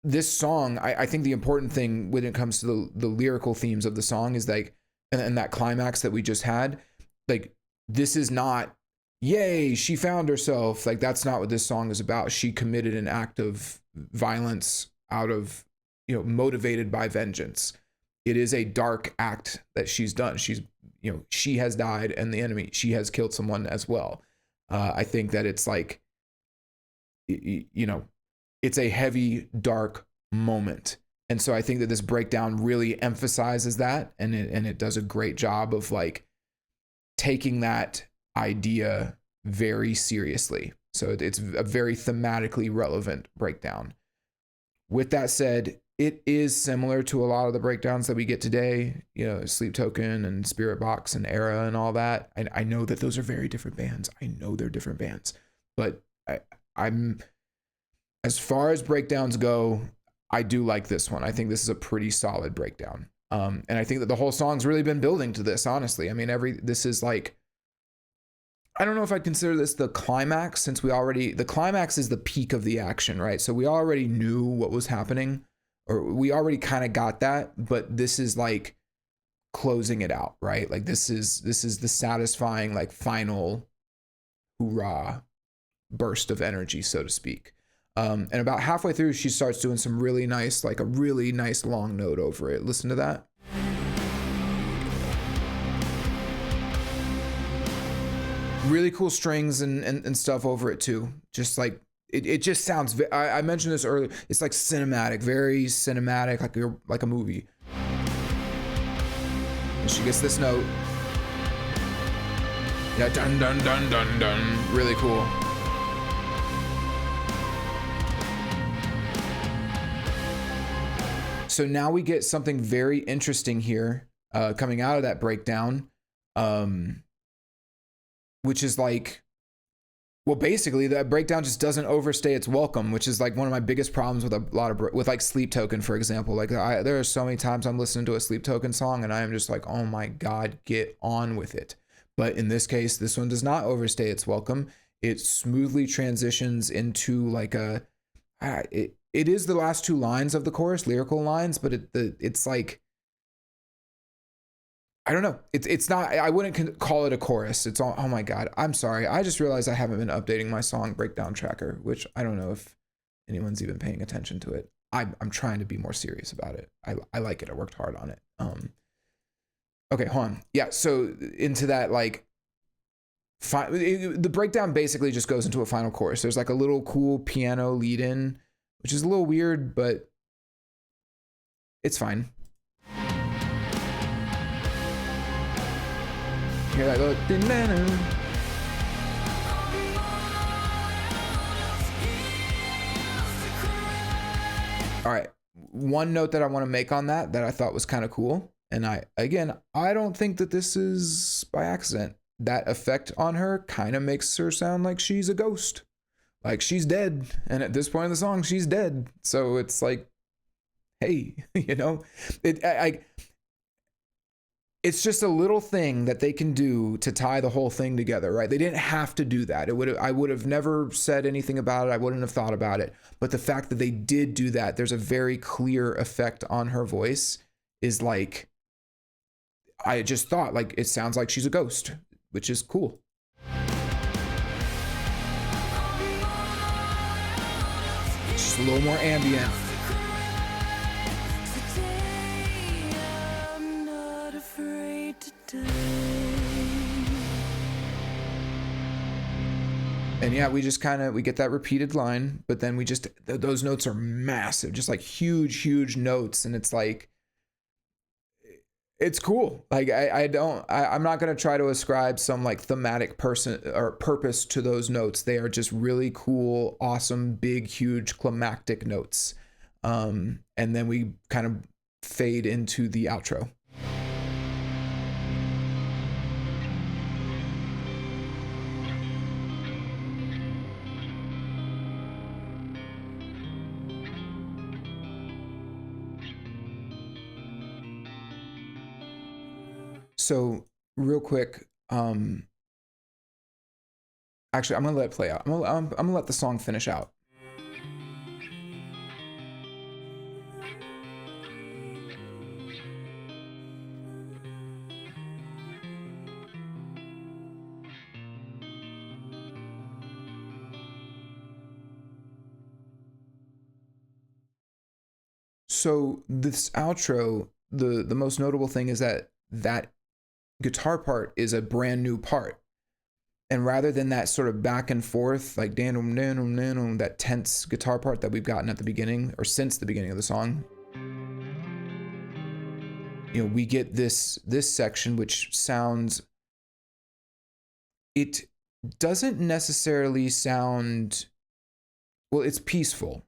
this song, I think the important thing when it comes to the lyrical themes of the song is like, and that climax that we just had, like this is not, yay, she found herself. Like that's not what this song is about. She committed an act of violence out of, motivated by vengeance. It is a dark act that she's done. She has died, and the enemy, she has killed someone as well. I think that it's like, it's a heavy, dark moment. And so I think that this breakdown really emphasizes that, and it does a great job of like taking that idea very seriously. So it's a very thematically relevant breakdown. With that said, it is similar to a lot of the breakdowns that we get today, Sleep Token and Spiritbox and Era and all that. I know that those are very different bands. I know they're different bands, but I'm, as far as breakdowns go, I do like this one. I think this is a pretty solid breakdown. And I think that the whole song's really been building to this, honestly. I mean, this is like, I don't know if I'd consider this the climax, since the climax is the peak of the action, right? So we already knew what was happening, or we already kind of got that, but this is like closing it out, right? Like this is the satisfying, like final hoorah burst of energy, so to speak. And about halfway through, she starts doing some really nice, like a really nice long note over it. Listen to that. Really cool strings and stuff over it too. Just like, it just sounds, I mentioned this earlier, it's like cinematic, very cinematic, like a movie. And she gets this note. Yeah, dun dun dun dun dun. Really cool. So now we get something very interesting here, coming out of that breakdown, which is like, well, basically that breakdown just doesn't overstay its welcome, which is like one of my biggest problems with a lot of, with like Sleep Token, for example. Like there are so many times I'm listening to a Sleep Token song and I am just like, oh my God, get on with it. But in this case, this one does not overstay its welcome. It smoothly transitions into like it is the last two lines of the chorus, lyrical lines, but it's like, I don't know. It's not, I wouldn't call it a chorus. It's all, oh my God, I'm sorry. I just realized I haven't been updating my song breakdown tracker, which I don't know if anyone's even paying attention to it. I'm trying to be more serious about it. I like it. I worked hard on it. Okay, hold on. Yeah. So into that, like, the breakdown basically just goes into a final chorus. There's like a little cool piano lead in, which is a little weird, but It's fine. Hear that little... All right, one note that I want to make on that I thought was kind of cool, and I don't think that this is by accident. That effect on her kind of makes her sound like she's a ghost, like she's dead, and at this point in the song she's dead. So it's like, hey, you know, it's just a little thing that they can do to tie the whole thing together, right? They didn't have to do that. I would have never said anything about it. I wouldn't have thought about it. But the fact that they did do that, there's a very clear effect on her voice, is like, I just thought, like, it sounds like she's a ghost, which is cool. Just a little more ambient. And yeah, we just we get that repeated line, but then those notes are massive, just like huge notes. And it's like, it's cool. Like I'm not going to try to ascribe some like thematic person or purpose to those notes. They are just really cool, awesome, big, huge climactic notes. And then we kind of fade into the outro. So real quick, actually, I'm gonna let it play out. I'm gonna let the song finish out. So this outro, the most notable thing is that guitar part is a brand new part. And rather than that sort of back and forth, like that tense guitar part that we've gotten at the beginning, or since the beginning of the song, you know, we get this section, which sounds, it doesn't necessarily sound, well, it's peaceful.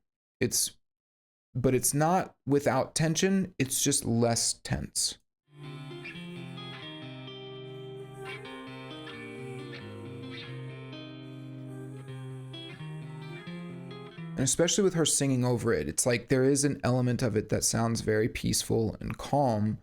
But it's not without tension. It's just less tense. And especially with her singing over it, it's like there is an element of it that sounds very peaceful and calm.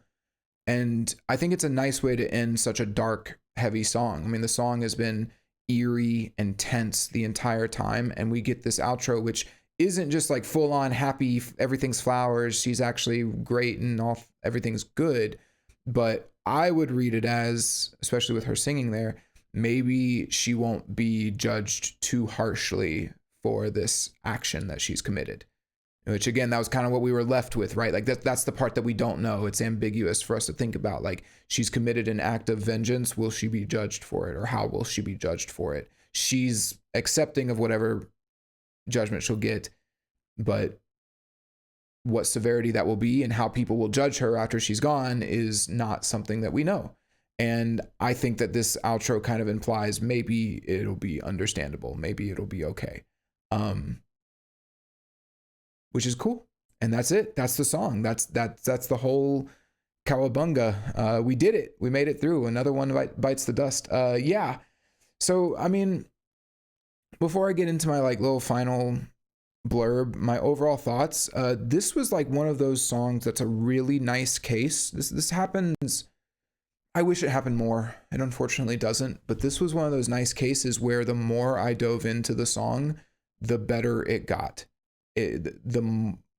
And I think it's a nice way to end such a dark, heavy song. I mean, the song has been eerie and tense the entire time. And we get this outro, which isn't just like full on happy, everything's flowers, she's actually great and everything's good. But I would read it as, especially with her singing there, maybe she won't be judged too harshly for this action that she's committed. Which again, that was kind of what we were left with, right? Like that's the part that we don't know. It's ambiguous for us to think about. Like, she's committed an act of vengeance. Will she be judged for it? Or how will she be judged for it? She's accepting of whatever judgment she'll get, but what severity that will be and how people will judge her after she's gone is not something that we know. And I think that this outro kind of implies maybe it'll be understandable. Maybe it'll be okay. Which is cool. And that's it. That's the song. That's the whole Cowabunga. We did it. We made it through. Another one bites the dust. Yeah. So, I mean, before I get into my like little final blurb, my overall thoughts, this was like one of those songs that's a really nice case. This happens. I wish it happened more. It unfortunately doesn't. But this was one of those nice cases where the more I dove into the song, the better it got.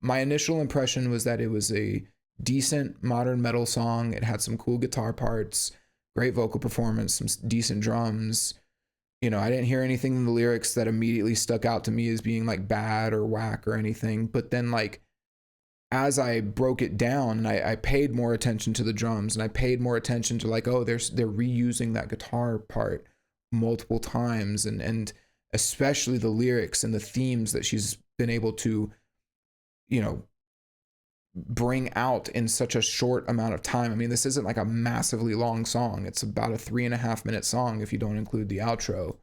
My initial impression was that it was a decent modern metal song. It had some cool guitar parts, great vocal performance, some decent drums. You know, I didn't hear anything in the lyrics that immediately stuck out to me as being like bad or whack or anything. But then like, as I broke it down and I paid more attention to the drums and I paid more attention to like, oh, they're reusing that guitar part multiple times, and especially the lyrics and the themes that she's been able to, you know, bring out in such a short amount of time. I mean, this isn't like a massively long song. It's about a 3.5 minute song if you don't include the outro.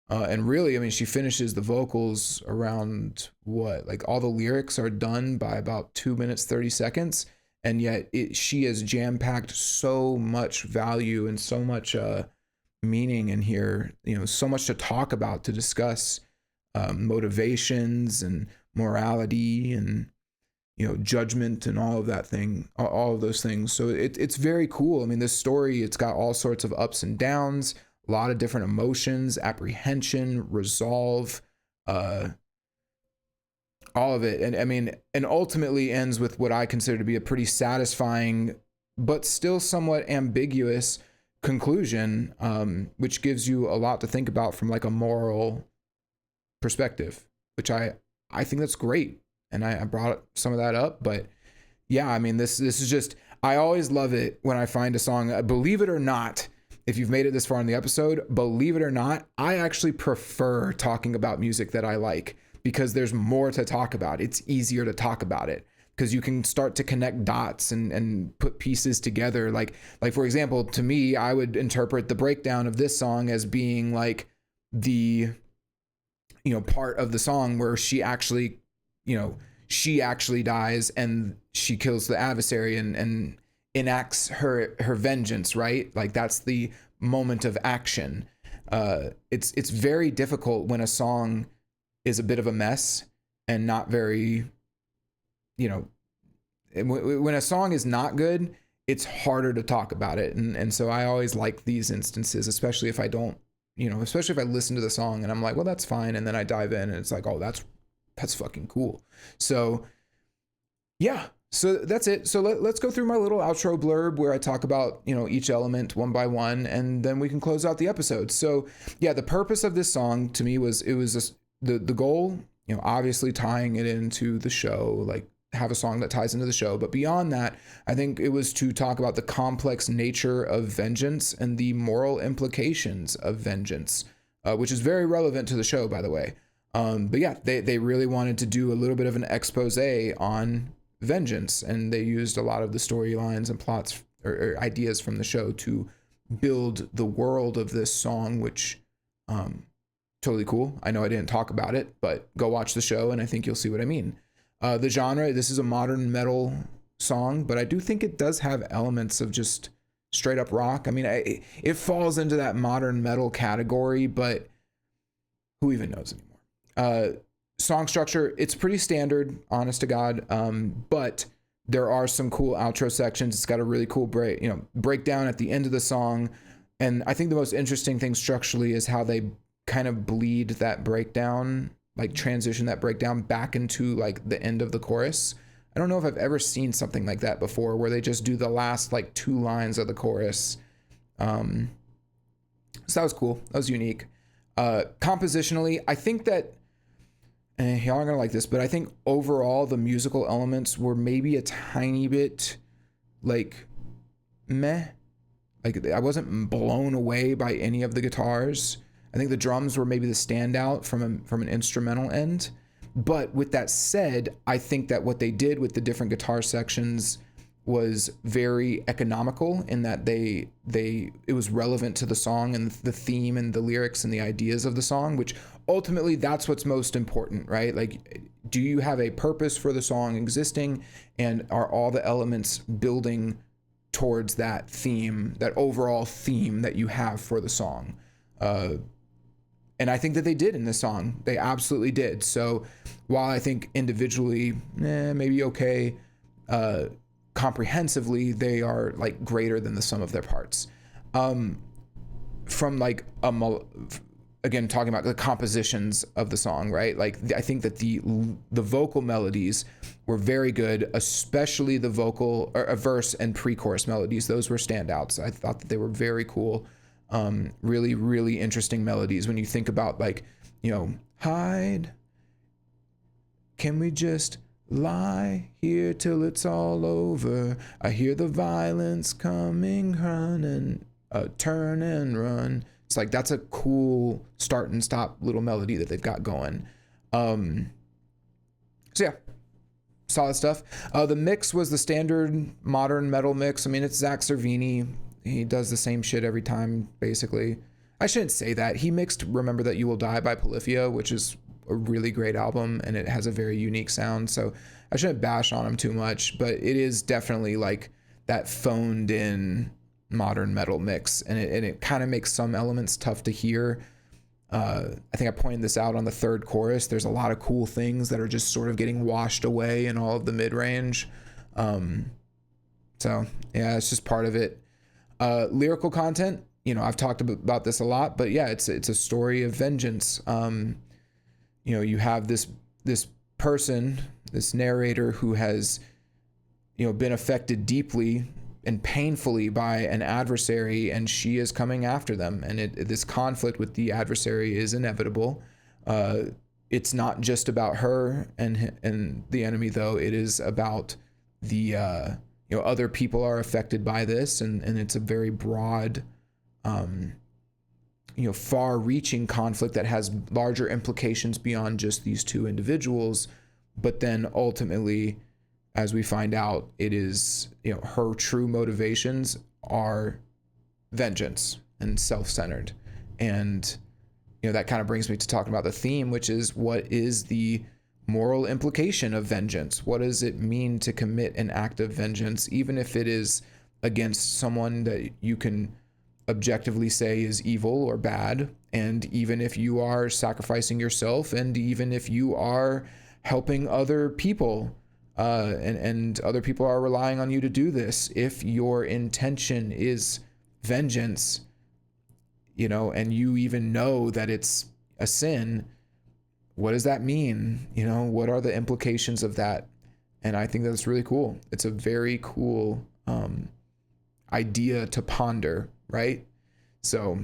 And really, I mean, she finishes the vocals around what? Like all the lyrics are done by about 2 minutes, 30 seconds. And yet she has jam packed so much value and so much meaning in here, you know, so much to talk about, to discuss motivations and morality and, you know, judgment and all of that thing, all of those things. So it's very cool. I mean, this story, it's got all sorts of ups and downs, a lot of different emotions, apprehension, resolve, all of it. And I mean, and ultimately ends with what I consider to be a pretty satisfying, but still somewhat ambiguous conclusion, which gives you a lot to think about from like a moral perspective, which I think that's great. And I brought some of that up, but yeah, I mean, this is just, I always love it when I find a song, believe it or not, if you've made it this far in the episode, believe it or not, I actually prefer talking about music that I like because there's more to talk about. It's easier to talk about it because you can start to connect dots and put pieces together. Like for example, to me, I would interpret the breakdown of this song as being like the, you know, part of the song where she actually dies and she kills the adversary and enacts her vengeance, right? Like that's the moment of action. It's very difficult when a song is a bit of a mess and not very, you know, when a song is not good, it's harder to talk about it. And so I always like these instances, especially if I don't, you know, especially if I listen to the song and I'm like, well, that's fine. And then I dive in and it's like, oh, that's fucking cool. So yeah, so that's it. So let's go through my little outro blurb where I talk about, you know, each element one by one, and then we can close out the episode. So yeah, the purpose of this song to me was, the goal, you know, obviously tying it into the show, like have a song that ties into the show. But beyond that, I think it was to talk about the complex nature of vengeance and the moral implications of vengeance, which is very relevant to the show, by the way. But yeah, they really wanted to do a little bit of an expose on vengeance, and they used a lot of the storylines and plots or ideas from the show to build the world of this song, which totally cool. I know I didn't talk about it, but go watch the show and I think you'll see what I mean. The genre, this is a modern metal song, but I do think it does have elements of just straight up rock. I mean, it falls into that modern metal category, but who even knows anymore? Song structure, it's pretty standard, honest to God, but there are some cool outro sections. It's got a really cool breakdown at the end of the song. And I think the most interesting thing structurally is how they kind of bleed that breakdown, like transition that breakdown back into like the end of the chorus. I don't know if I've ever seen something like that before, where they just do the last like 2 lines of the chorus. So that was cool. That was unique. Compositionally, I think that, y'all aren't gonna like this, but I think overall the musical elements were maybe a tiny bit like meh. Like I wasn't blown away by any of the guitars. I think the drums were maybe the standout from an instrumental end. But with that said, I think that what they did with the different guitar sections was very economical in that it was relevant to the song and the theme and the lyrics and the ideas of the song, which ultimately that's what's most important, right? Like, do you have a purpose for the song existing, and are all the elements building towards that theme, that overall theme that you have for the song? And I think that they did in this song. They absolutely did. So while I think individually, maybe okay, comprehensively, they are like greater than the sum of their parts. From like again, talking about the compositions of the song, right? Like I think that the vocal melodies were very good, especially the vocal or verse and pre-chorus melodies. Those were standouts. I thought that they were very cool. Really, really interesting melodies when you think about, like, you know, hide, can we just lie here till it's all over? I hear the violence coming, run and turn and run. It's like, that's a cool start and stop little melody that they've got going. So yeah, solid stuff. The mix was the standard modern metal mix. I mean, it's Zach Cervini. He does the same shit every time, basically. I shouldn't say that. He mixed Remember That You Will Die by Polyphia, which is a really great album, and it has a very unique sound. So I shouldn't bash on him too much, but it is definitely like that phoned in modern metal mix, and it kind of makes some elements tough to hear. I think I pointed this out on the third chorus. There's a lot of cool things that are just sort of getting washed away in all of the mid-range. So yeah, it's just part of it. Lyrical content, you know, I've talked about this a lot, but yeah, it's a story of vengeance. You know, you have this person, this narrator who has, you know, been affected deeply and painfully by an adversary, and she is coming after them. And this conflict with the adversary is inevitable. It's not just about her and the enemy, though. It is about the, you know, other people are affected by this, and it's a very broad, you know, far-reaching conflict that has larger implications beyond just these two individuals. But then ultimately, as we find out, it is, you know, her true motivations are vengeance and self-centered. And, you know, that kind of brings me to talking about the theme, which is, what is the moral implication of vengeance? What does it mean to commit an act of vengeance, even if it is against someone that you can objectively say is evil or bad, and even if you are sacrificing yourself, and even if you are helping other people, and other people are relying on you to do this, if your intention is vengeance, you know, and you even know that it's a sin, what does that mean? You know, what are the implications of that? And I think that's really cool. It's a very cool idea to ponder, right? So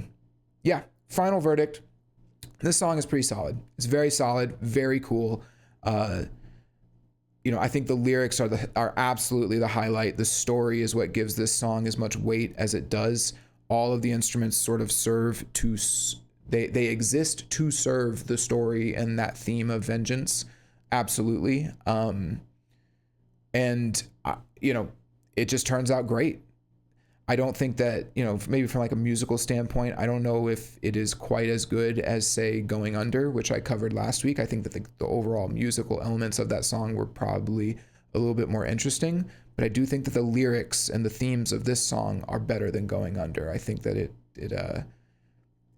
yeah, final verdict. This song is pretty solid. It's very solid, very cool. You know, I think the lyrics are absolutely the highlight. The story is what gives this song as much weight as it does. All of the instruments sort of serve to, they exist to serve the story and that theme of vengeance. Absolutely. And you know, it just turns out great. I don't think that, you know, maybe from like a musical standpoint, I don't know if it is quite as good as, say, Going Under, which I covered last week. I think that the overall musical elements of that song were probably a little bit more interesting, but I do think that the lyrics and the themes of this song are better than Going Under. I think that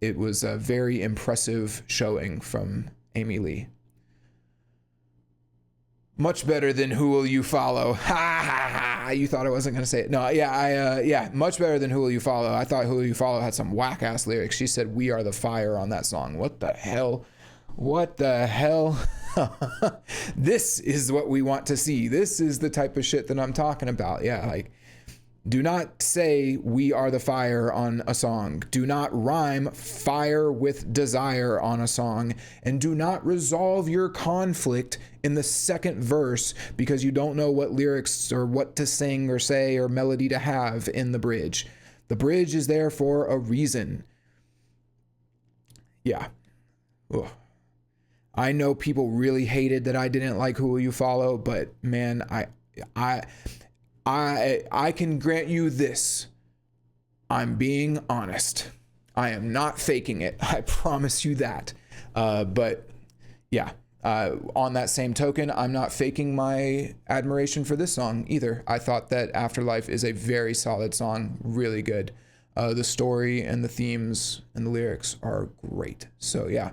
it was a very impressive showing from Amy Lee. Much better than Who Will You Follow? Ha ha ha! You thought I wasn't gonna say it. No, yeah, much better than Who Will You Follow. I thought Who Will You Follow had some whack ass lyrics. She said "We Are the Fire" on that song. What the hell? What the hell? This is what we want to see. This is the type of shit that I'm talking about. Yeah, like, do not say "We Are the Fire" on a song. Do not rhyme fire with desire on a song. And do not resolve your conflict in the second verse because you don't know what lyrics or what to sing or say or melody to have in the bridge. The bridge is there for a reason. Yeah. Ugh. I know people really hated that I didn't like Who Will You Follow, but man, I can grant you this. I'm being honest. I am not faking it. I promise you that. But yeah, on that same token, I'm not faking my admiration for this song either. I thought that Afterlife is a very solid song, really good. The story and the themes and the lyrics are great. So yeah,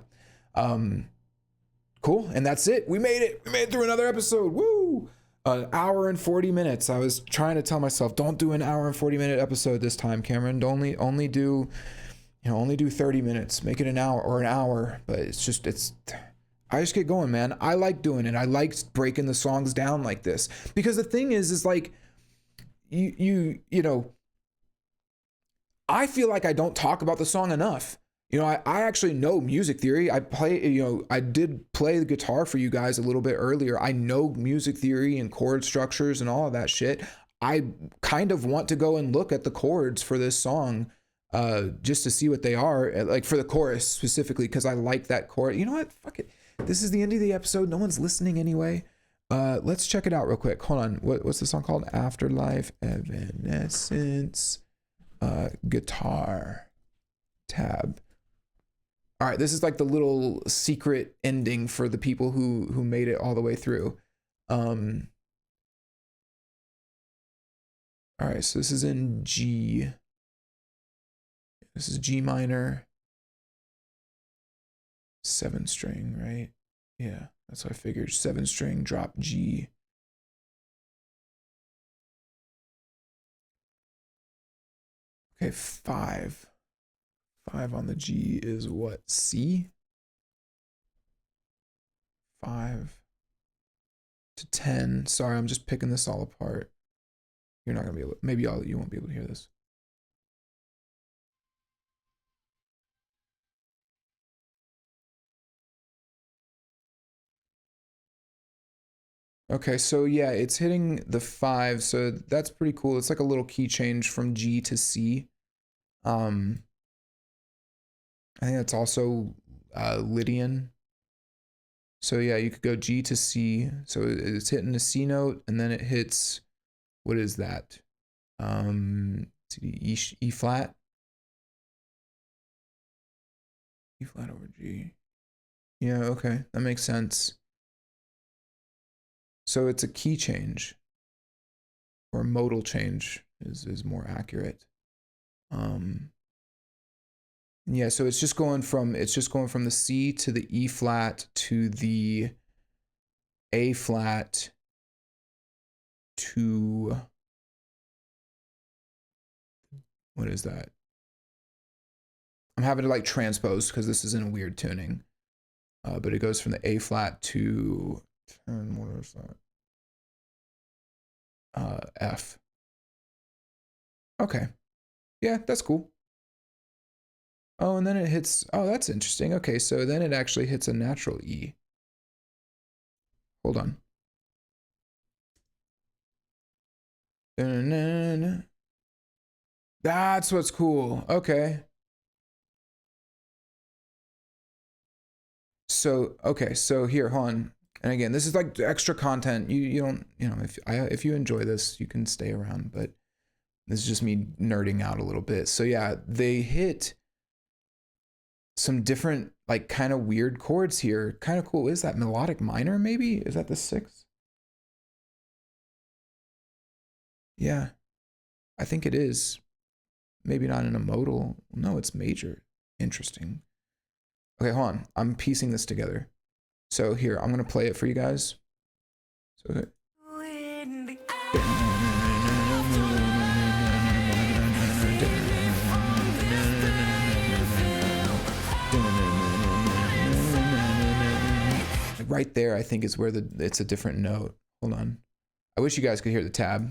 cool. And that's it. We made it. We made it through another episode. Woo! An hour and 40 minutes. I was trying to tell myself, don't do an hour and 40-minute episode this time, Cameron. Only do 30 minutes. Make it an hour. But I just get going, man. I like doing it. I like breaking the songs down like this because the thing is like you know, I feel like I don't talk about the song enough. You know, I actually know music theory. I did play the guitar for you guys a little bit earlier. I know music theory and chord structures and all of that shit. I kind of want to go and look at the chords for this song just to see what they are, like for the chorus specifically, because I like that chord. You know what? Fuck it. This is the end of the episode. No one's listening anyway. Let's check it out real quick. Hold on. What's the song called? Afterlife, Evanescence, guitar, tab. All right, this is like the little secret ending for the people who made it all the way through. All right, so this is in G. This is G minor, 7 string, right? Yeah, that's what I figured. 7 string, drop G. Okay, 5. 5 on the G is what? C? 5 to 10. Sorry, I'm just picking this all apart. You're not gonna be able to, maybe you won't be able to hear this. Okay, so yeah, it's hitting the 5, so that's pretty cool. It's like a little key change from G to C. I think that's also Lydian. So yeah, you could go G to C. So it's hitting a C note, and then it hits, what is that? E flat. E flat over G. Yeah, okay, that makes sense. So it's a key change, or modal change is more accurate. Yeah, so it's just going from the C to the E flat to the A flat to, what is that? I'm having to like transpose because this is in a weird tuning. But it goes from the A flat to, what is that? F. Okay. Yeah, that's cool. Oh, and then it hits, oh, that's interesting. Okay, so then it actually hits a natural E. Hold on. That's what's cool. Okay. So, okay, so here, hold on. And again, this is like extra content. You don't, if you enjoy this, you can stay around, but this is just me nerding out a little bit. So yeah, they hit some different, like kind of weird chords here. Kind of cool. Is that melodic minor maybe? Is that the 6th? Yeah, I think it is. Maybe not in a modal. No, it's major. Interesting. Okay, hold on. I'm piecing this together. So here, I'm gonna play it for you guys. So, okay. Right there, I think is where it's a different note. Hold on. I wish you guys could hear the tab.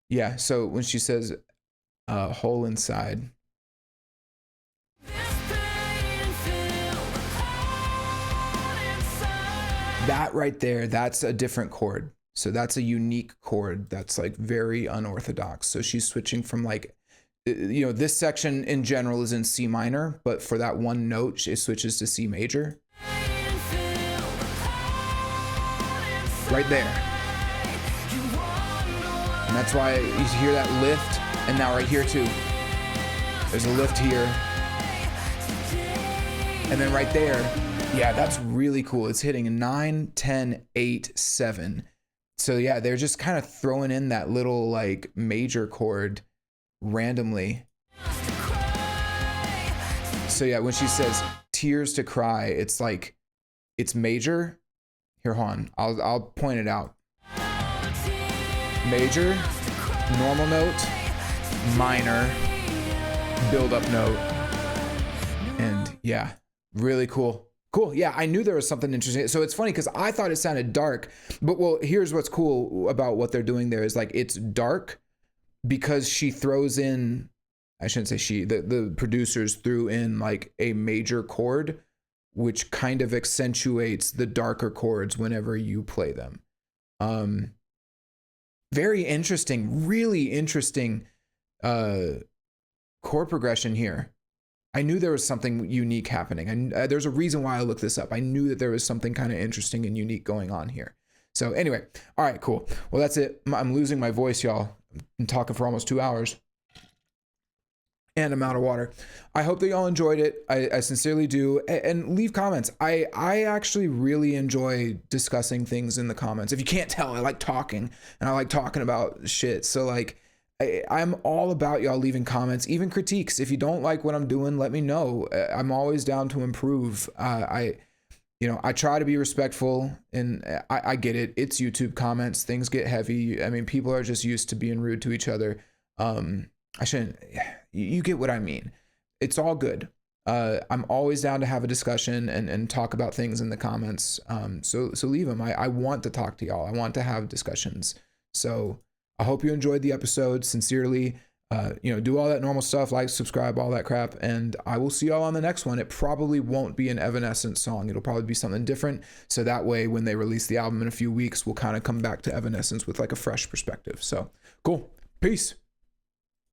Yeah, so when she says hole inside. That right there, that's a different chord. So that's a unique chord that's like very unorthodox. So she's switching from like, this section in general is in C minor, but for that one note, it switches to C major. Right there. And that's why you hear that lift, and now right here too. There's a lift here. And then right there, yeah, that's really cool. It's hitting 9, 10, 8, 7. So yeah, they're just kind of throwing in that little like major chord randomly. So yeah, when she says tears to cry, it's like, it's major. Here, hold on, I'll point it out. Major, normal note, minor, build up note. And yeah, really cool. Cool. Yeah, I knew there was something interesting. So it's funny because I thought it sounded dark, but well, here's what's cool about what they're doing there is like it's dark because she throws in, I shouldn't say she, the producers threw in like a major chord, which kind of accentuates the darker chords whenever you play them. Very interesting, really interesting chord progression here. I knew there was something unique happening. And there's a reason why I looked this up. I knew that there was something kind of interesting and unique going on here. So anyway, all right, cool. Well, that's it. I'm losing my voice, y'all. I'm talking for almost 2 hours. And I'm out of water. I hope that y'all enjoyed it. I sincerely do. And leave comments. I actually really enjoy discussing things in the comments. If you can't tell, I like talking and I like talking about shit. So like, I'm all about y'all leaving comments, even critiques. If you don't like what I'm doing, let me know. I'm always down to improve. I try to be respectful, and I get it. It's YouTube comments. Things get heavy. I mean, people are just used to being rude to each other. I shouldn't, you get what I mean. It's all good. I'm always down to have a discussion and talk about things in the comments. So leave them. I want to talk to y'all. I want to have discussions. So I hope you enjoyed the episode. Sincerely, do all that normal stuff, like, subscribe, all that crap. And I will see y'all on the next one. It probably won't be an Evanescence song. It'll probably be something different. So that way, when they release the album in a few weeks, we'll kind of come back to Evanescence with like a fresh perspective. So cool. Peace.